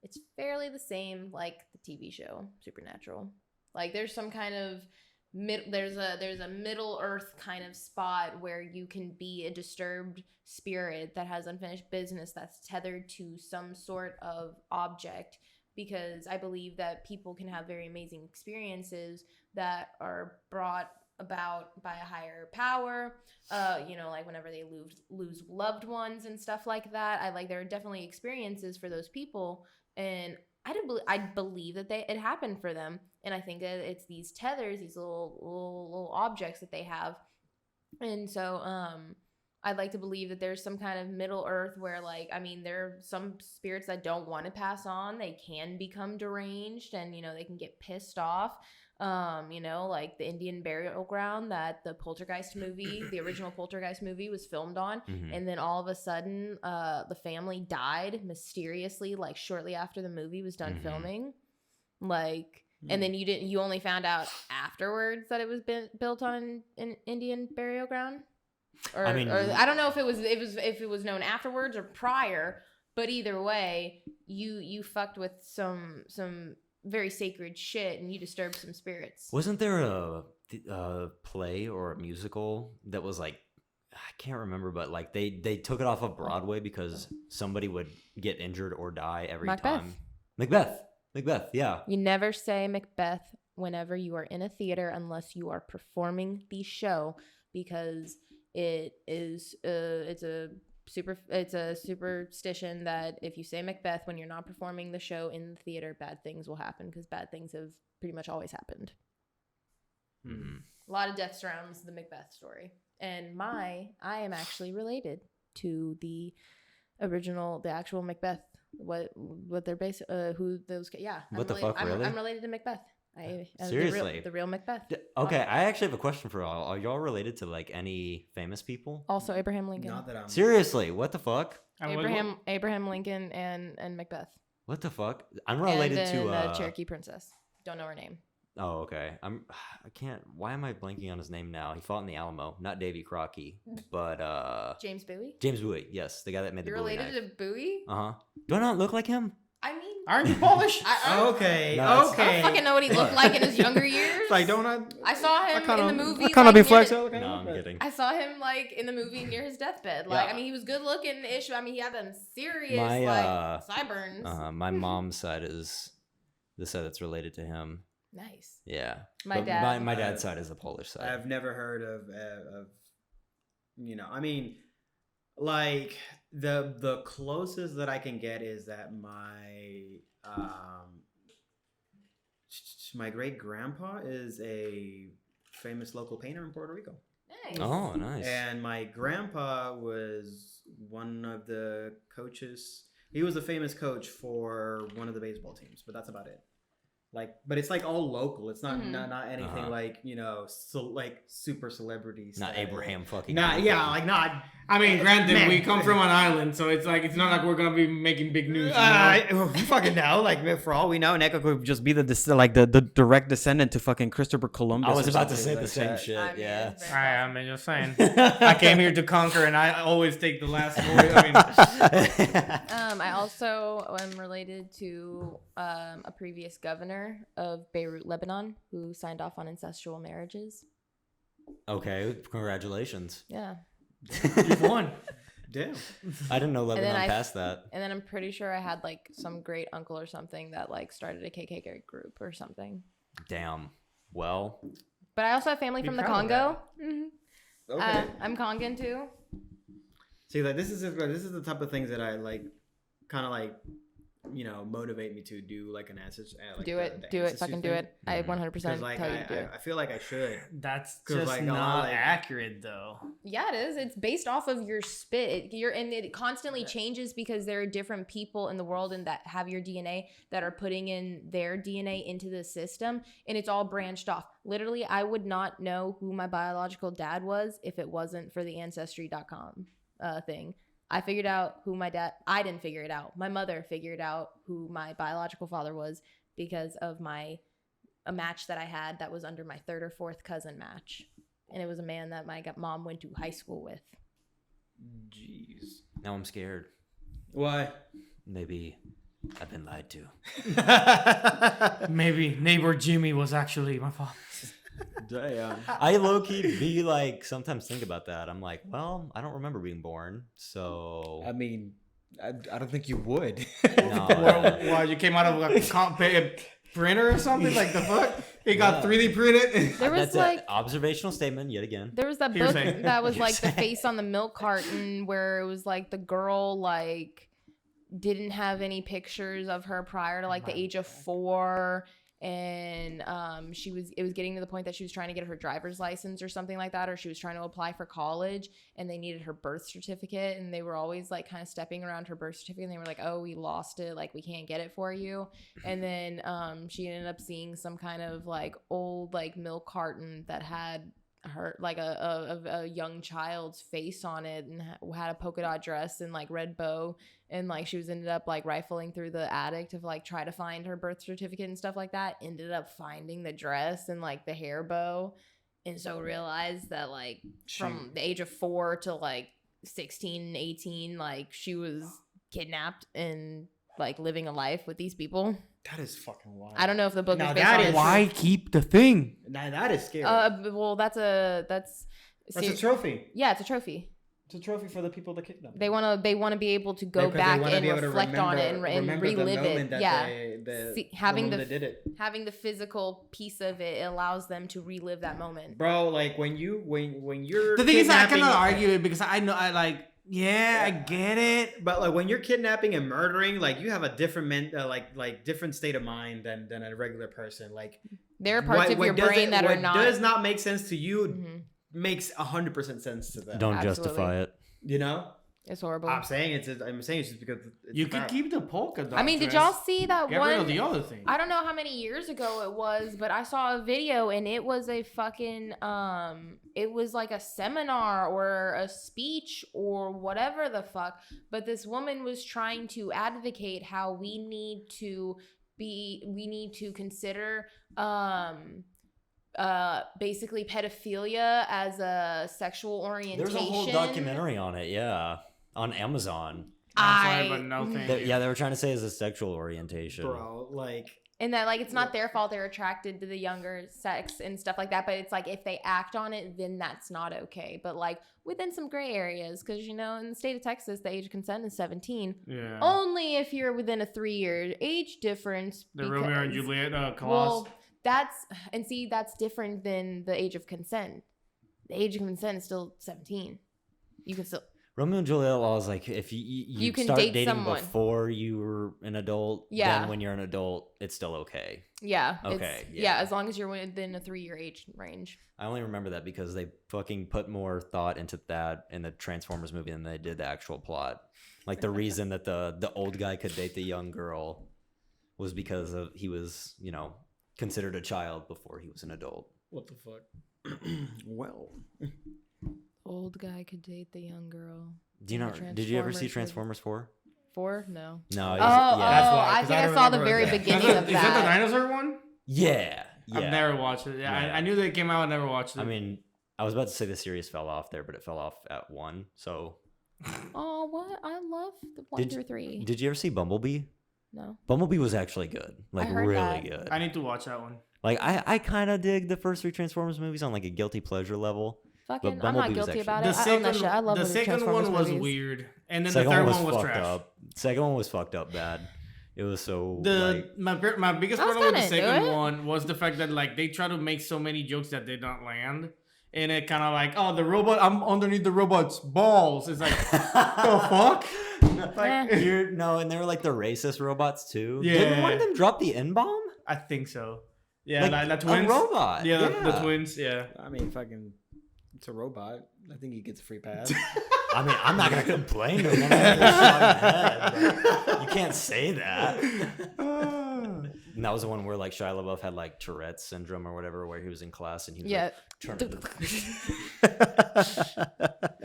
it's fairly the same like the TV show Supernatural. Like there's some kind of there's a Middle Earth kind of spot where you can be a disturbed spirit that has unfinished business that's tethered to some sort of object, because I believe that people can have very amazing experiences that are brought about by a higher power, like whenever they lose loved ones and stuff like that. There are definitely experiences for those people, and I believe that it happened for them, and I think that it's these tethers, these little objects that they have, and so I'd like to believe that there's some kind of Middle Earth where there are some spirits that don't want to pass on. They can become deranged, and they can get pissed off. Like the Indian burial ground that the Poltergeist movie, the original Poltergeist movie, was filmed on, and then all of a sudden, the family died mysteriously, like shortly after the movie was done filming, and then you only found out afterwards that it was built on an Indian burial ground, or I don't know if it was known afterwards or prior, but either way, you fucked with some very sacred shit and you disturbed some spirits. Wasn't there a play or a musical that was like, I can't remember, but like they took it off of Broadway because somebody would get injured or die every time. Macbeth, yeah. You never say Macbeth whenever you are in a theater unless you are performing the show, because it is it's a superstition that if you say Macbeth when you're not performing the show in the theater, bad things will happen, because bad things have pretty much always happened. Mm-hmm. A lot of death surrounds the Macbeth story, and I am actually related to the actual Macbeth. What they're based, who those? Yeah, Really? I'm related to Macbeth. Seriously, the real Macbeth. Okay, I actually have a question for y'all. Are y'all related to like any famous people? Also, Abraham Lincoln. Not that I'm. Seriously, what the fuck? Abraham Lincoln and Macbeth. What the fuck? I'm related to the Cherokee princess. Don't know her name. Oh, okay. I can't. Why am I blanking on his name now? He fought in the Alamo, not Davy Crockett, but James Bowie. James Bowie, yes, the guy that made the You're Bowie related knife. to Bowie? Do I not look like him? I mean, Aren't you Polish? Okay. I don't fucking know what he looked like in his younger years. Like, I saw him in the movie. I kind of be flex. No, I'm kidding. I saw him like in the movie near his deathbed. Like, I mean, he was good looking ish. I mean, he had them serious sideburns. My mom's side is the side that's related to him. Nice. Yeah. My dad. My dad's side is the Polish side. I've never heard of I mean, like the closest that I can get is that my great grandpa is a famous local painter in Puerto Rico. Nice. Oh, nice. And my grandpa was one of the coaches. He was a famous coach for one of the baseball teams, but that's about it. Like, but it's like all local. It's not not anything like like super celebrities. Not Abraham fucking. Not not. I mean, granted, we come from an island, so it's not like we're gonna be making big news. We fucking know. Like, for all we know, Nekko could just be the direct descendant to fucking Christopher Columbus. I was about to say like the same that. shit. I mean, Yeah. I mean, just saying. I came here to conquer, and I always take the last voice. I mean, I also am related to a previous governor of Beirut, Lebanon, who signed off on incestual marriages. Okay, congratulations. Yeah. you've won. Damn. I didn't know Lebanon I- passed that. And then I'm pretty sure I had like some great uncle or something that like started a KKK group or something. Damn. Well, But I also have family Be from the proud of Congo. Mhm. Okay. I'm Congan too. See, like this is the type of things that I like, kind of like, motivate me to do like an ancestry. Like Do the it. ancestry Fucking do thing. it. I 100% Because like tell you to do it. I feel like I should. That's 'Cause, just like, not like- accurate, though. Yeah, it is. It's based off of your spit. And it constantly changes because there are different people in the world and that have your DNA that are putting in their DNA into the system, and it's all branched off. Literally, I would not know who my biological dad was if it wasn't for the ancestry.com thing. I figured out who my dad. I didn't figure it out. My mother figured out who my biological father was because of a match that I had that was under my third or fourth cousin match, and it was a man that my mom went to high school with. Jeez. Now I'm scared. Why? Maybe I've been lied to. Maybe neighbor Jimmy was actually my father. Damn. I low-key be like, sometimes think about that. I'm like, well, I don't remember being born, so... I mean, I don't think you would. No, Well, you came out of a printer or something? Like the fuck? It got 3D printed? There was That's like an observational statement yet again. there was that book Hearsay. that was like the face on the milk carton where it was like the girl like didn't have any pictures of her prior to like the age of 4, and it was getting to the point that she was trying to get her driver's license or something like that, or she was trying to apply for college and they needed her birth certificate, and they were always like kind of stepping around her birth certificate, and they were like, oh, we lost it, like we can't get it for you. And then she ended up seeing some kind of like old like milk carton that had her like a young child's face on it and had a polka dot dress and like red bow, and like she was ended up like rifling through the attic to like try to find her birth certificate and stuff like that, ended up finding the dress and like the hair bow, and so realized that like from the age of 4 to like 16 18 like she was kidnapped and like living a life with these people. That is fucking wild. I don't know if the book Now is based that on is- Why keep the thing? Now that is scary. well that's a trophy. yeah, it's a trophy. It's a trophy for the people that kicked them. They want to be able to go Because they back wanna and be able to reflect on it and remember the relive moment it. that Yeah. Having the the moment they did it. having the physical piece of it allows them to relive that moment. Bro, like when you're The thing is, I kidnapping- cannot argue it because I know I get it. But like when you're kidnapping and murdering, like you have a different different state of mind than a regular person. Like There are parts of your brain that are not. What does not make sense to you Mhm. makes 100% sense to them. Don't Absolutely. justify it. You know? It's horrible. I'm saying it's just because it's You could about- keep the polka dot. I mean, did dress. y'all see that Get one? rid of the other thing. I don't know how many years ago it was, but I saw a video and it was a fucking it was like a seminar or a speech or whatever the fuck, but this woman was trying to advocate how we need to consider basically pedophilia as a sexual orientation. There's a whole documentary on it, yeah, on Amazon. I'm sorry, but no thank you. Yeah, they were trying to say it's a sexual orientation. bro, like And that like it's not their fault they're attracted to the younger sex and stuff like that, but it's like if they act on it, then that's not okay. But like within some gray areas, because you know in the state of Texas, the age of consent is 17. Yeah. Only if you're within a 3-year age difference. The Romeo and Juliet clause. Well, that's different than the age of consent. The age of consent is still 17. You can still. Romeo and Juliet law is like if you can start date dating someone. before you were an adult, Yeah. then when you're an adult, it's still okay. Yeah. Okay, Yeah. yeah. As long as you're within a 3-year age range. I only remember that because they fucking put more thought into that in the Transformers movie than they did the actual plot. Like the reason that the old guy could date the young girl was because of he was, you know, considered a child before he was an adult. what the fuck? Well, Old guy could date the young girl. Do you know? The Did you ever see Transformers Transformers 4? 4? No. No. Oh, yeah. That's why, I 'cause think I I saw the remember very that. beginning Is of that the that. dinosaur one? Yeah. I've never watched it. Yeah, Yeah. I knew they came out. I never watched it. I mean, I was about to say the series fell off there, but it fell off at 1. So, Oh, what? I love the 1 through 3. did you ever see Bumblebee? No. Bumblebee was actually good, like heard really that. good. I need to watch that one. Like I kind of dig the first 3 Transformers movies on like a guilty pleasure level. Fucking, I'm Bumblebee not was guilty actually- about The it. I own that second, shit. I love the the second Transformers one was movies. weird, and then Second the third one one was fucked trash. up. Second one was fucked up bad. It was so The like, my biggest I was problem with the kinda into second it. one was the fact that like they try to make so many jokes that did not land, and it kind of like, oh, the robot, I'm underneath the robot's balls. It's like, the fuck? Eh. no, and they were like the racist robots too. Yeah. Didn't one of them drop the N-bomb? I think so. Yeah, Like, like the a twins. robot. Yeah, The Yeah. twins. Yeah. I mean, fucking, it's a robot. I think he gets a free pass. I mean, I'm not gonna complain to him. I'm gonna get shot in the head, but you can't say that. And that was the one where like Shia LaBeouf had like Tourette's syndrome or whatever, where he was in class and he was Yeah. like trying to.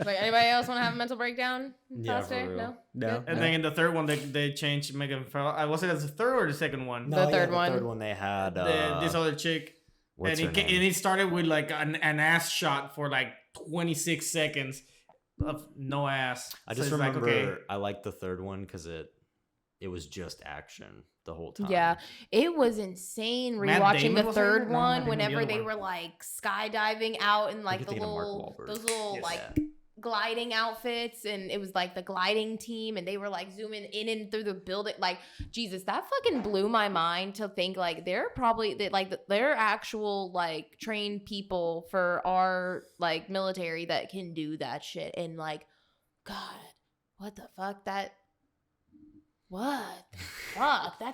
Wait, anybody else want to have a mental breakdown? Yeah, for faster? real. No. No. Good? And then in the third one, they changed Megan Fox. I was it as the third or the second one? The third one. The third one they had. This other chick. What's And her it, name? and it started with like an ass shot for like 26 seconds of no ass. I So just it's like, remember okay. I liked the third one because it was just action the whole time. Yeah, it was insane Matt rewatching Damon the was in third it? No, Matt one Damon, the whenever other they one. were like skydiving out in like you're the thinking of Mark little Wahlberg. those little Yes. like Yeah. gliding outfits, and it was like the gliding team, and they were like zooming in and through the building. Like Jesus, that fucking blew my mind to think like they're actual like trained people for our like military that can do that shit. And like, God, what the fuck that's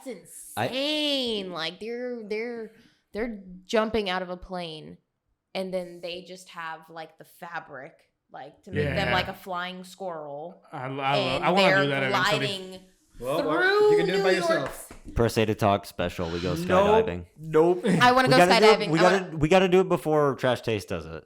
insane. Like they're jumping out of a plane, and then they just have like the fabric like to make them Yeah. like a flying squirrel. I And want to they're do that eventually. gliding Well, through you can do it New by York. yourself. Per se to talk special. We go skydiving. Nope. I want to go skydiving. We gotta do it before Trash Taste does it.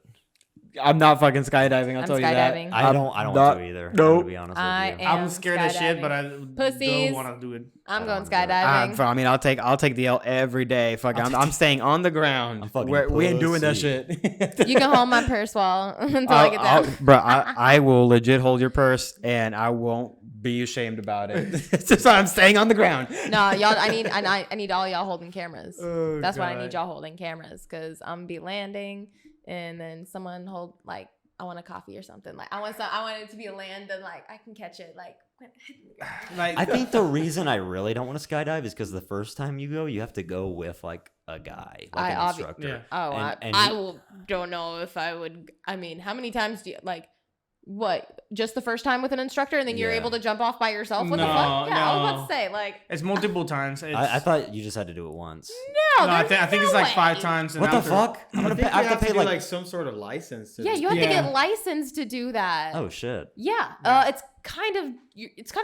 I'm not fucking skydiving. I'll I'm tell you skydiving. that. I don't want to either. I'm Nope. gonna be honest I with you. am I'm scared as shit, but I Pussies. don't want to do it. I'm I going don't wanna do it. skydiving. I mean, I'll take the L every day. Fuck, I'm staying on the ground. I'm fucking We ain't doing that pussy. shit. You can hold my purse while until I get down. Bro, I will legit hold your purse, and I won't be ashamed about it. It's just I'm staying on the ground. No, y'all. I need all y'all holding cameras. Oh, That's why I God. need y'all holding cameras, because I'm gonna be landing, and then someone hold like I want a coffee or something. Like I want it to be a land, and like I can catch it. Like Like I think the reason I really don't want to skydive is because the first time you go, you have to go with like a guy, like an instructor. Yeah. oh, And I you- don't know if I would. I mean, how many times do you like? What? Just the first time with an instructor, and then you're Yeah. able to jump off by yourself? What the No, fuck? Yeah, I was about no. to say like. it's multiple times. I thought you just had to do it once. No, No, I there's think it's no like 5 way. times. and What the after- fuck? I'm gonna pay. I have to pay like. some sort of license. To Yeah, you have to Yeah. get licensed to do that. Oh shit. Yeah, it's kind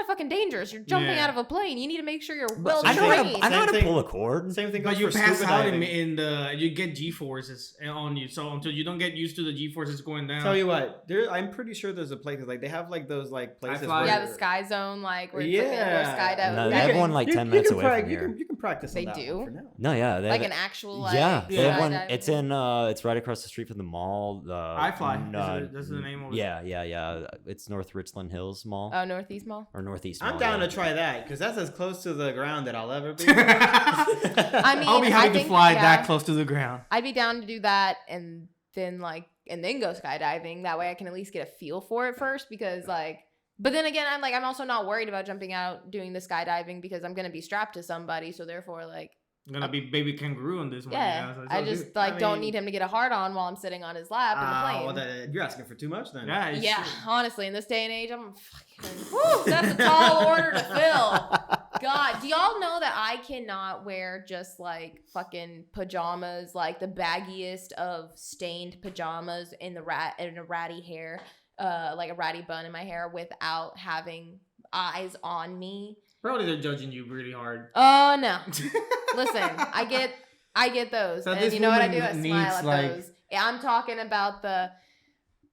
of fucking dangerous. You're jumping Yeah. out of a plane. You need to make sure you're well I know how trained. to. I know how to Same pull a cord. Same thing goes But you for pass scuba out diving. in the you get G forces on you. So until you don't get used to the G forces going down. Tell you what, I'm pretty sure there's a place like they have like those like places. fly- Yeah, where- the sky zone, like where it's like indoor Yeah. skydive. No, Yeah. they have one like 10 minutes away from you here. you can practice. They on that do? one for now. No, yeah, they like have an it- actual like yeah, they have one. skydiving. It's in. It's right across the street from the mall. That's the name of it. Yeah. It's North Richland Hills Mall Oh, Northeast Mall. or Northeast. I'm Mall, down yeah. to try that because that's as close to the ground that I'll ever be. I mean, I'll be happy I think, to fly yeah, that close to the ground. I'd be down to do that, and then go skydiving. That way, I can at least get a feel for it first, because like. But then again, I'm also not worried about jumping out doing the skydiving because I'm gonna be strapped to somebody, so therefore like. I'm gonna be baby kangaroo on this one. Yeah, so I it's just all like don't mean- need him to get a hard on while I'm sitting on his lap in the plane. Well, you're asking for too much then. good. Yeah. it's- Yeah, honestly, in this day and age, I'm fucking. Whew, that's a tall order to fill. God, do y'all know that I cannot wear just like fucking pajamas, like the baggiest of stained pajamas in a ratty hair, like a ratty bun in my hair, without having eyes on me? Probably they're judging you really hard. Oh no! Listen, I get those, So and this you know what I do? woman I smile needs, at like- those. Yeah, I'm talking about the.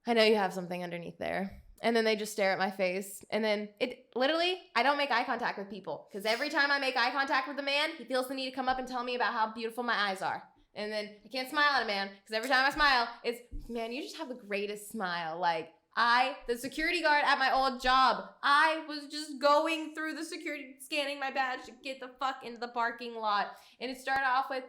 I know you have something underneath there, and then they just stare at my face, and then it literally. I don't make eye contact with people because every time I make eye contact with a man, he feels the need to come up and tell me about how beautiful my eyes are, and then I can't smile at a man because every time I smile, it's man, you just have the greatest smile, like. The security guard at my old job, I was just going through the security, scanning my badge to get the fuck into the parking lot. And it started off with,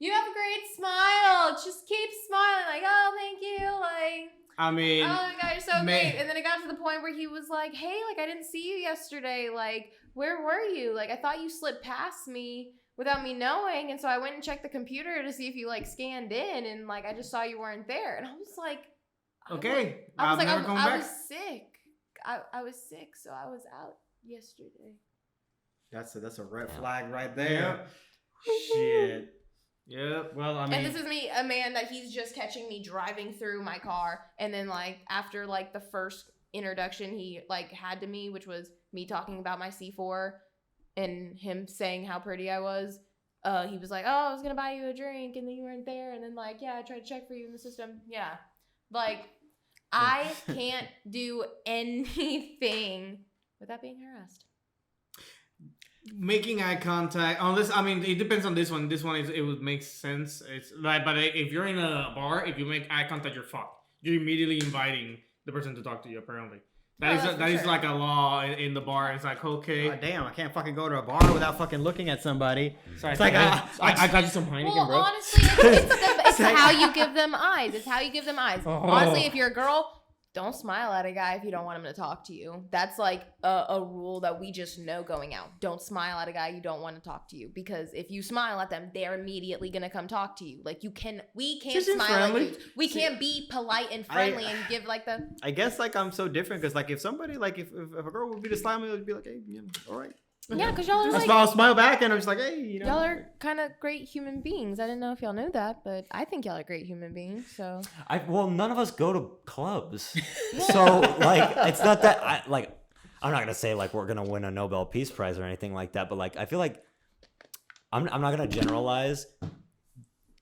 you have a great smile. Just keep smiling. Like, oh, thank you. Like, I mean, oh my God, you're so man. great. And then it got to the point where he was like, hey, like, I didn't see you yesterday. Like, where were you? Like, I thought you slipped past me without me knowing. And so I went and checked the computer to see if you, like, scanned in. And, like, I just saw you weren't there. And I was like, okay. I was I'm like, never going I back. was sick. I was sick, so I was out yesterday. That's a red flag right there. Yep. Shit. Yep. Well, I mean, And this is me, a man that he's just catching me driving through my car, and then like after like the first introduction he like had to me, which was me talking about my C4 and him saying how pretty I was. he was like, oh, I was gonna buy you a drink and then you weren't there, and then like, yeah, I tried to check for you in the system. Yeah, like I can't do anything without being harassed. Making eye contact on this, I mean, it depends on this one. This one it would make sense. It's like, but if you're in a bar, if you make eye contact, you're fucked. You're immediately inviting the person to talk to you. Apparently, that is like a law in the bar. It's like, okay, Oh, damn, I can't fucking go to a bar without fucking looking at somebody. so It's like, I got you some Heineken, Well, bro. honestly, it's how you give them eyes. It's how you give them eyes. Honestly, if you're a girl, don't smile at a guy if you don't want him to talk to you. That's like a rule that we just know going out. Don't smile at a guy you don't want to talk to you, because if you smile at them, they're immediately gonna come talk to you. Like we can't seem smile friendly. at you. We can't be polite and friendly and give like the. I guess like I'm so different because like if somebody like if a girl would be to smile, it would be like, hey, yeah, all right. Yeah, because y'all are I like, smile back and I'm just like, hey, you know. y'all are kind of great human beings. I didn't know if y'all knew that, but I think y'all are great human beings. So Well, none of us go to clubs, so like it's not that I'm not gonna say like we're gonna win a Nobel Peace Prize or anything like that, but like I feel like I'm not gonna generalize.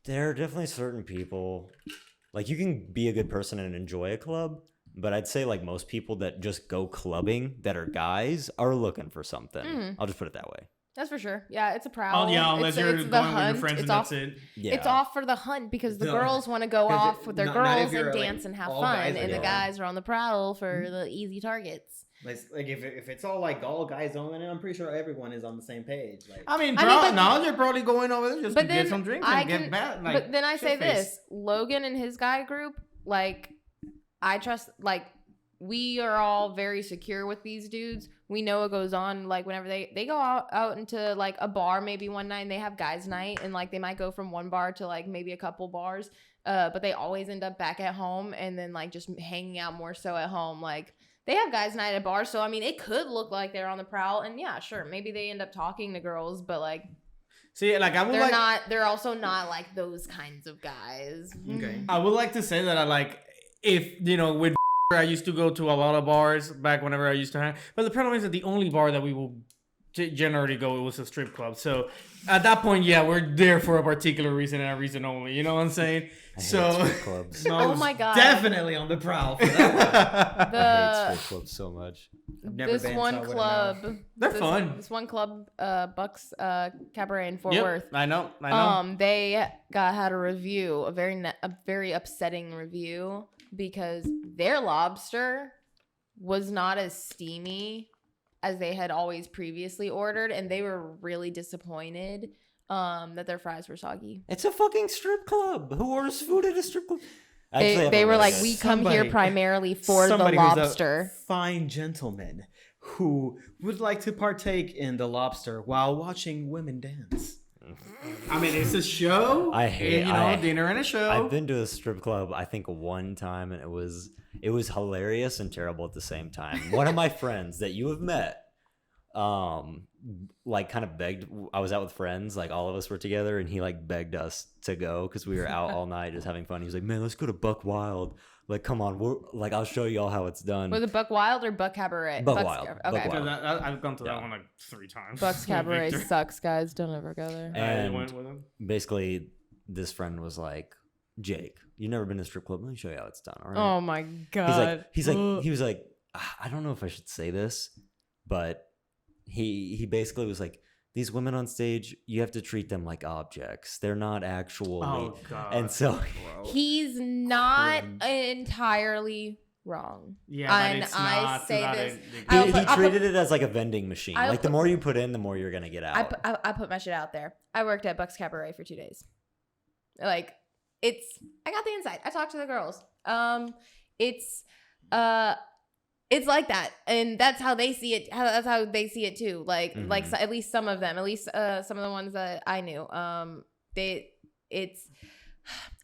There are definitely certain people, like you can be a good person and enjoy a club, but I'd say like most people that just go clubbing that are guys are looking for something. I'll just put it that way. that's for sure. Yeah, it's a prowl. Oh yeah, unless it's you're the going with hunt. your friends It's and off. that's it. Yeah, It's off for the hunt because the No. girls want to go 'Cause off with their not if girls you're, and like, dance and have all fun, guys and the are- guys are on the prowl for the easy targets. Like if it's all like all guys only, I'm pretty sure everyone is on the same page. Like I mean, but- now you're probably going over there just But to then get some drinks I and get can, back. Like, but then I say shit-faced. this: Logan and his guy group, like, I trust. Like, we are all very secure with these dudes. We know what goes on. Like, whenever they go out into like a bar, maybe one night, and they have guys' night, and like they might go from one bar to like maybe a couple bars. But they always end up back at home, and then like just hanging out more so at home. Like, they have guys' night at bars, so I mean, it could look like they're on the prowl, and yeah, sure, maybe they end up talking to girls, but like. See, like I would They're like, not. They're also not like those kinds of guys. okay. I would like to say that I like if with I used to go to a lot of bars back whenever I used to hang. But the problem is that the only bar that we will generally go, it was a strip club. So at that point, yeah, we're there for a particular reason and a reason only. You know what I'm saying? I hate So strip clubs. No, I Oh was my God. definitely on the prowl for that one. I hate The strip clubs so much. I've never this been, so I one wouldn't club. They're this, fun. This one club, Bucks Cabaret in Fort Yep, Worth. I know. They had a review, a very upsetting review, because their lobster was not as steamy as they had always previously ordered, and they were really disappointed that their fries were soggy. It's a fucking strip club. Who orders food at a strip club? Actually, I They have a were like, really we good- come here Somebody- primarily for the Somebody who's a lobster. fine gentleman who would like to partake in the lobster while watching women dance. I mean, it's a show. I hate- dinner and a show. I've been to a strip club, I think one time, and it was hilarious and terrible at the same time. One of my friends that you have met, like kind of begged. I was out with friends, like all of us were together, and he like begged us to go because we were out all night just having fun. He was like, "Man, let's go to Buck Wild. Like, come on, we're like, I'll show you all how it's done." Was it Buck Wild or Buck Cabaret? Buck Buck's Wild. Cabaret. Buck Okay. Wild. I've gone to that Yeah. one like 3 times. Buck's Cabaret Victor. sucks, guys. Don't ever go there. I And went with him. basically, this friend was like, "Jake, you've never been to a strip club? Let me show you how it's done. All right." Oh my god. He was like, I don't know if I should say this, but he basically was like, these women on stage, you have to treat them like objects. They're not actually. Oh god. And so He's not Cringe. entirely wrong. yeah, and but it's I not say to that this- degree. I'll he put- treated it as like a vending machine. I'll Like the put- more you put in, the more you're gonna get out. I put my shit out there. I worked at Buck's Cabaret for 2 days. Like, I got the insight. I talked to the girls. It's like that, and that's how they see it. That's how they see it too. Like, Mhm. at least some of them, at least some of the ones that I knew.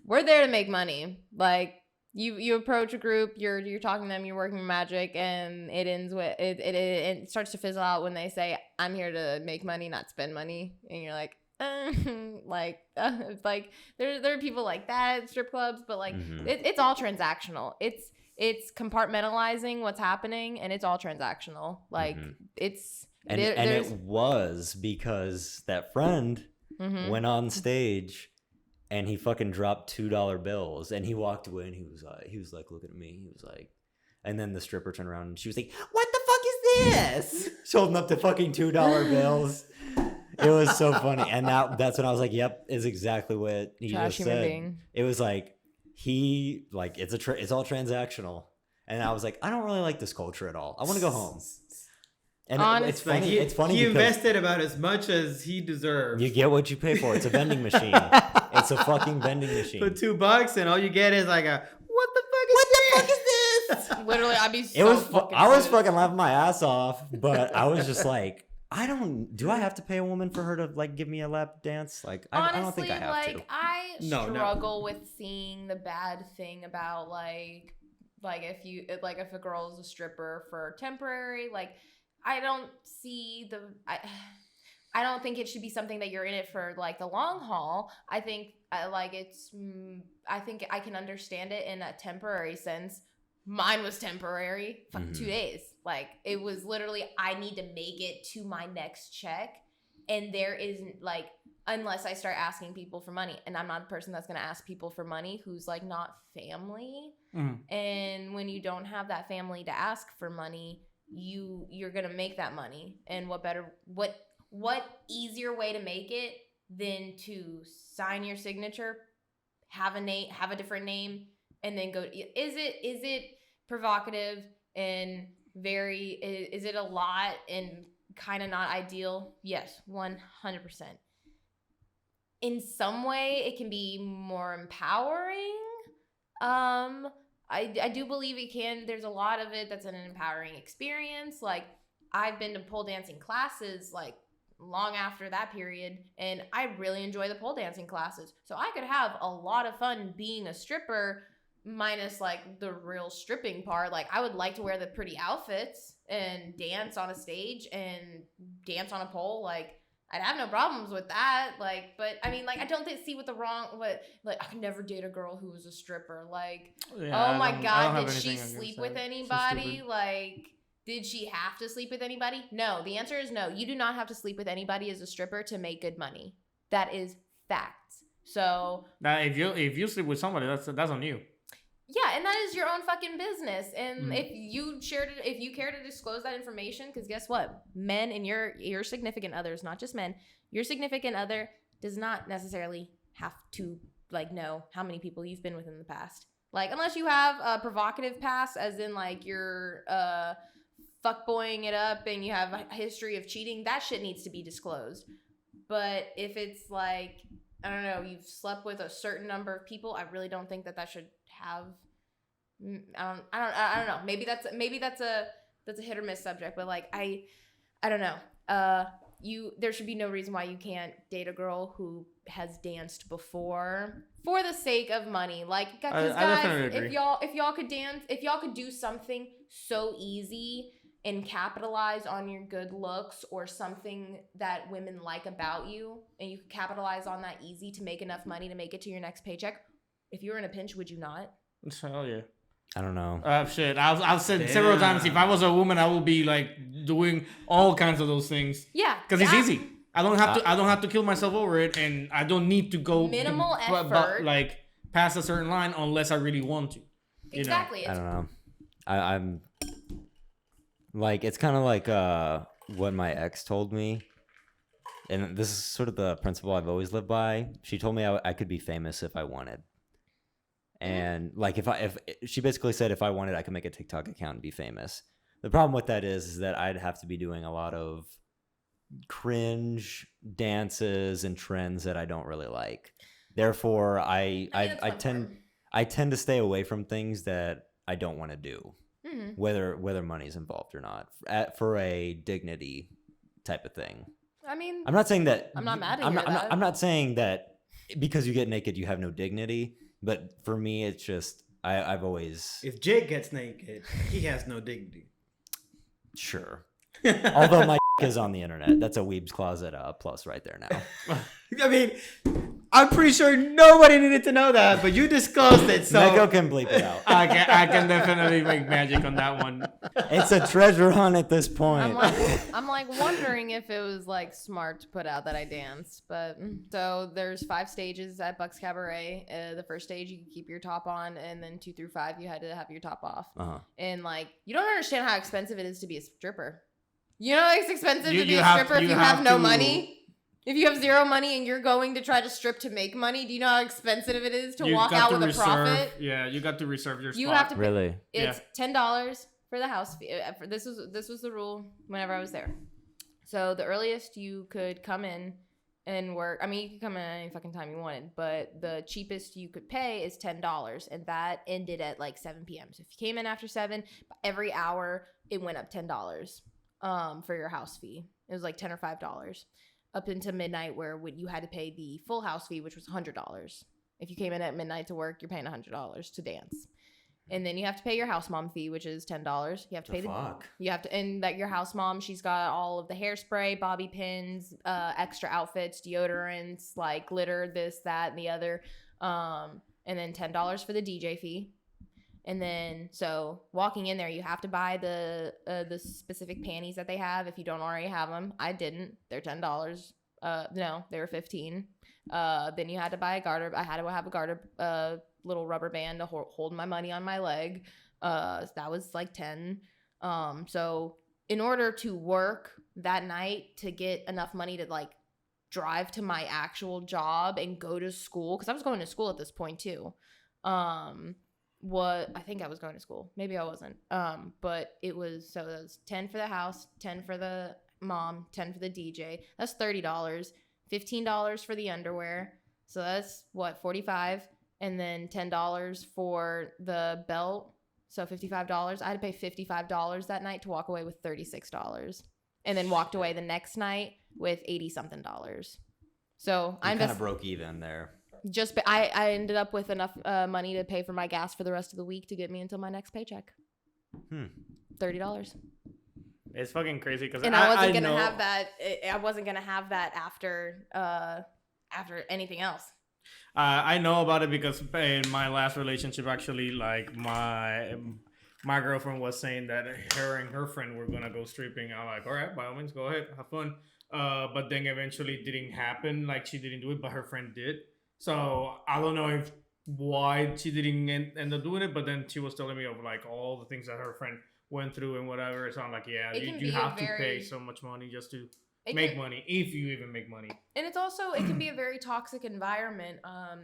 We're there to make money. Like, you approach a group, you're talking to them, you're working magic, and it ends with it starts to fizzle out when they say, "I'm here to make money, not spend money," and you're like. It's like there are people like that at strip clubs, but like Mhm. it's all transactional. It's compartmentalizing what's happening, and it's all transactional. Like Mhm. it's and there's it was because that friend went on stage, and he fucking dropped $2 bills, and he walked away, and he was like looking at me, he was like, and then the stripper turned around, and she was like, "What the fuck is this?" Holding up the fucking $2 bills. It was so funny, and that's when I was like, "Yep, is exactly what he Trash just human said." being. It was like it's all transactional, and I was like, I don't really like this culture at all. I want to go home. And it's Honestly. funny. It's funny He because invested about as much as he deserved. you get what you pay for. It's a vending machine. It's a fucking vending machine. For $2, and all you get is like a what the fuck is this? Literally, I'd be so It was. fucking I was pissed. fucking laughing my ass off, but I was just like, do I have to pay a woman for her to like give me a lap dance? Like, I don't think I have like to. I No, no. struggle with seeing the bad thing about like if a girl is a stripper for temporary, like I don't see I don't think it should be something that you're in it for like the long haul. I think I think I can understand it in a temporary sense. Mine was temporary, 2 days. Like it was literally, I need to make it to my next check. And there isn't like, unless I start asking people for money, and I'm not a person that's going to ask people for money who's like not family. And when you don't have that family to ask for money, you're going to make that money. And what easier way to make it than to sign your signature, have a different name, and then go. Is it provocative and is it a lot and kind of not ideal? Yes, 100%. In some way, it can be more empowering. I do believe it can. There's a lot of it that's an empowering experience. Like I've been to pole dancing classes like long after that period, and I really enjoy the pole dancing classes. So I could have a lot of fun being a stripper, minus like the real stripping part. Like I would like to wear the pretty outfits and dance on a stage and dance on a pole. Like I'd have no problems with that. Like, but I mean, like I don't see what like I could never date a girl who was a stripper. Like, Yeah, oh my I don't God, have did she anything against sleep that. with So anybody? stupid. Like, did she have to sleep with anybody? No. The answer is no. You do not have to sleep with anybody as a stripper to make good money. That is fact. So Now, if you sleep with somebody, that's on you. yeah, and that is your own fucking business. And if you care to disclose that information, because guess what? Men and your significant others, not just men, your significant other does not necessarily have to like know how many people you've been with in the past. Like unless you have a provocative past, as in like you're fuckboying it up and you have a history of cheating, that shit needs to be disclosed. But if it's like, I don't know, you've slept with a certain number of people, I really don't think that should have. I don't know. Maybe that's a hit or miss subject, but like I don't know. There should be no reason why you can't date a girl who has danced before for the sake of money. Like, because I definitely guys, agree. if y'all could dance, if y'all could do something so easy and capitalize on your good looks or something that women like about you, and you could capitalize on that easy to make enough money to make it to your next paycheck, if you were in a pinch, would you not? Hell yeah. I don't know. Shit. I've said several times, if I was a woman, I would be like doing all kinds of those things. Yeah, Because it's easy. I don't have to kill myself over it, and I don't need to go Minimal effort. like past a certain line unless I really want to. You know? Exactly. I don't know. I'm like, it's kind of like what my ex told me, and this is sort of the principle I've always lived by. She told me I could be famous if I wanted, and like if she basically said if I wanted, I could make a TikTok account and be famous. The problem with that is that I'd have to be doing a lot of cringe dances and trends that I don't really like. Therefore, I tend to stay away from things that I don't want to do. Mm-hmm. Whether money's involved or not, for a dignity type of thing. I mean, I'm not saying that. I'm not mad at you. I'm not saying that because you get naked you have no dignity. But for me, it's just I've always If Jake gets naked, he has no dignity. sure. Although my is on the internet, that's a Weebs Closet plus right there now. I mean, I'm pretty sure nobody needed to know that, but you disclosed it, so Nekko can bleep it out. I can definitely make magic on that one. It's a treasure hunt at this point. I'm like wondering if it was like smart to put out that I danced, but so there's 5 stages at Buck's Cabaret. The first stage you keep your top on, and then 2 through 5 you had to have your top off. And like you don't understand how expensive it is to be a stripper. You know, it's expensive to be a stripper if you have no money. If you have 0 money and you're going to try to strip to make money, do you know how expensive it is to walk out with a profit? Yeah, you got to reserve your spot. You have to pay, Really? It's $10 for the house fee. This was the rule whenever I was there. So the earliest you could come in and work, I mean, you could come in any fucking time you wanted, but the cheapest you could pay is $10, and that ended at like 7 p.m. So if you came in after 7, every hour it went up $10 for your house fee. It was like $10 or $5. Up into midnight, where you had to pay the full house fee, which was $100. If you came in at midnight to work, you're paying $100 to dance, and then you have to pay your house mom fee, which is $10. You have to pay and that your house mom, she's got all of the hairspray, bobby pins, extra outfits, deodorants, like glitter, this, that, and the other, and then $10 for the DJ fee. And then, so walking in there, you have to buy the specific panties that they have if you don't already have them. I didn't. They're $10. No, they were $15. Then you had to buy a garter. I had to have a garter, little rubber band to hold my money on my leg. That was like $10. So in order to work that night to get enough money to like drive to my actual job and go to school, because I was going to school at this point too. I think I was going to school. Maybe I wasn't. But it was 10 for the house, 10 for the mom, 10 for the DJ. That's $30. $15 for the underwear. So that's what, $45, and then $10 for the belt. So $55. I had to pay $55 that night to walk away with $36. And then walked away the next night with $80-something. So I kind of broke even there. I ended up with enough money to pay for my gas for the rest of the week to get me until my next paycheck. $30. It's fucking crazy because I wasn't gonna have that. I wasn't gonna have that after anything else. I know about it because in my last relationship, actually, like my girlfriend was saying that her and her friend were gonna go stripping. I'm like, all right, by all means, go ahead, have fun. But then eventually it didn't happen. Like she didn't do it, but her friend did. So I don't know why she didn't end up doing it, but then she was telling me of like all the things that her friend went through and whatever. So I'm like, yeah, you have to pay so much money just to make money, if you even make money. And it's also, it can be a very toxic environment.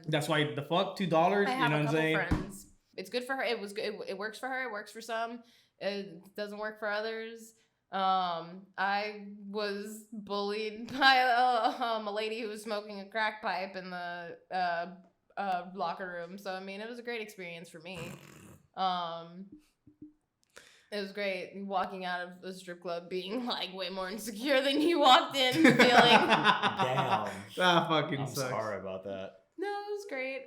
That's why the fuck $2. You know what I'm saying? Friends. It's good for her. It was good. It works for her. It works for some. It doesn't work for others. I was bullied by a lady who was smoking a crack pipe in the locker room. So I mean, it was a great experience for me. It was great walking out of a strip club being like way more insecure than you walked in feeling. Damn. That fucking I'm sucks. sorry about that. No, it was great.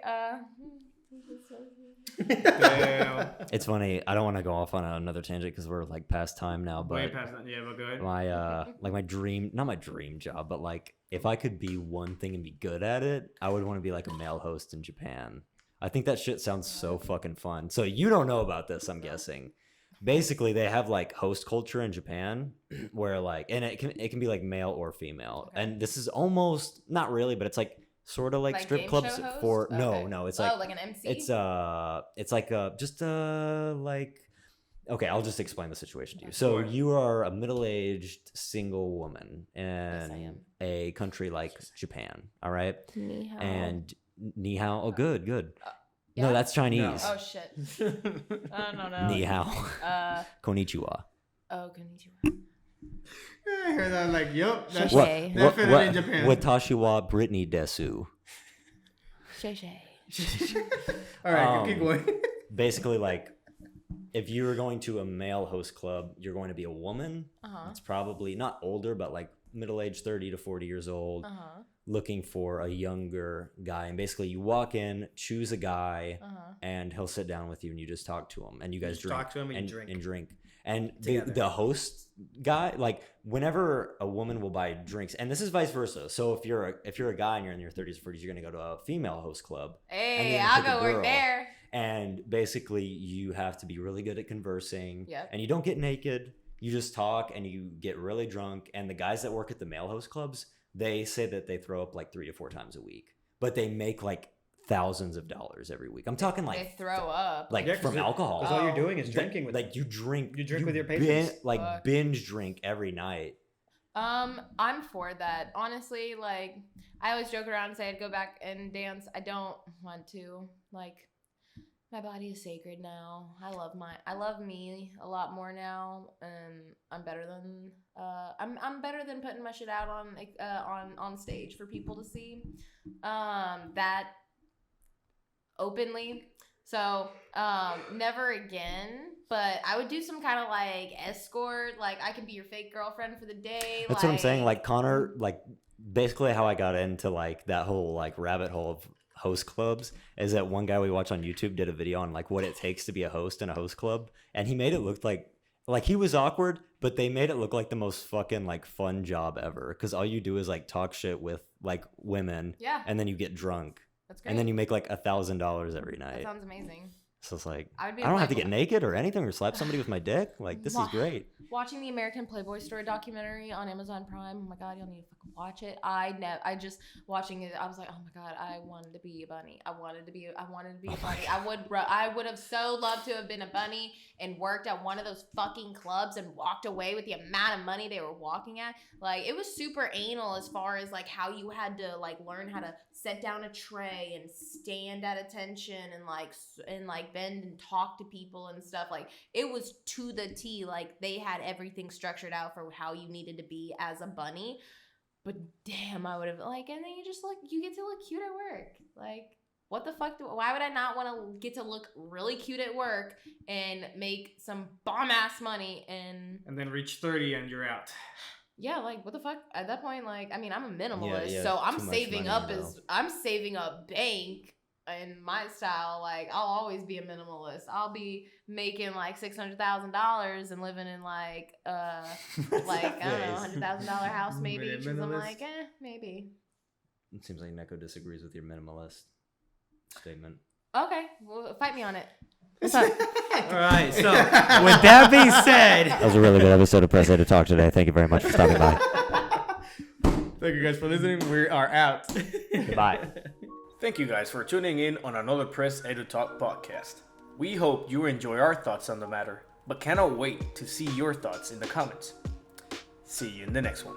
Damn. It's funny. I don't want to go off on another tangent because we're like past time now. But way past that. Yeah, but go ahead. My like my dream, not my dream job, but like if I could be one thing and be good at it, I would want to be like a male host in Japan. I think that shit sounds so fucking fun. So you don't know about this, I'm guessing. Basically, they have like host culture in Japan where like, and it can be like male or female. Okay. And this is almost not really, but it's like sort of like strip clubs for no, it's like an MC. It's like just like, okay, I'll just explain the situation to you. So you are a middle-aged single woman in a country like Japan, all right? Ni hao. And ni hao. Oh, good. Yeah? No, that's Chinese. No. Oh shit. I don't know. Ni hao. Konnichiwa. Oh, konnichiwa. I heard that. Like, yep. That's Shay. definitely in Japan. Watashi wa Brittany desu. Shay. All right, keep going. Basically, like, if you were going to a male host club, you're going to be a woman. It's probably not older, but like middle-aged, 30 to 40 years old, looking for a younger guy. And basically, you walk in, choose a guy, and he'll sit down with you, and you just talk to him, and you guys drink. Talk to him and drink. And the host guy, like whenever a woman will buy drinks, and this is vice versa. So if you're a guy and you're in your 30s or 40s, you're gonna go to a female host club. Hey, I'll go work there. And basically, you have to be really good at conversing. Yep. And you don't get naked. You just talk and you get really drunk. And the guys that work at the male host clubs, they say that they throw up like 3 to 4 times a week, but they make like thousands of dollars every week. I'm talking like they throw up like from alcohol. Because all you're doing is drinking with like you drink with your patrons. Binge drink every night. I'm for that. Honestly, like I always joke around and say I'd go back and dance. I don't want to. Like my body is sacred now. I love me a lot more now, and I'm better than I'm better than putting my shit out on stage for people to see. That openly. So never again. But I would do some kind of like escort. Like I can be your fake girlfriend for the day. That's what I'm saying. Like Connor, like basically how I got into like that whole like rabbit hole of host clubs is that one guy we watch on YouTube did a video on like what it takes to be a host in a host club, and he made it look like he was awkward, but they made it look like the most fucking like fun job ever, because all you do is like talk shit with like women, and then you get drunk. That's great. And then you make like $1,000 every night. That sounds amazing. So it's like I don't have to get naked or anything or slap somebody with my dick. Like this is great. Watching the American Playboy Story documentary on Amazon Prime. Oh my god, y'all need to fucking watch it. I just watching it. I was like, oh my god, I wanted to be a bunny. I wanted to be a bunny. I would have so loved to have been a bunny and worked at one of those fucking clubs and walked away with the amount of money they were walking at. Like it was super anal as far as like how you had to like learn how to set down a tray and stand at attention and like bend and talk to people and stuff. Like it was to the T. Like they had everything structured out for how you needed to be as a bunny. But damn, I would have like, and then you get to look cute at work. Like what the fuck? Why would I not want to get to look really cute at work and make some bomb ass money and then reach 30 and you're out? Yeah, like what the fuck? At that point, like I mean, I'm a minimalist, yeah, so I'm too much saving money, up I'm saving up bank in my style. Like I'll always be a minimalist. I'll be making like $600,000 and living in like like I don't know, $100,000 house maybe. Because I'm like, maybe. It seems like Nekko disagrees with your minimalist statement. Okay, well, fight me on it. What's up? All right, so with that being said, that was a really good episode of Press A to Talk today. Thank you very much for stopping by. Thank you guys for listening. We are out. Goodbye. Thank you guys for tuning in on another Press A to Talk podcast. We hope you enjoy our thoughts on the matter, but cannot wait to see your thoughts in the comments. See you in the next one.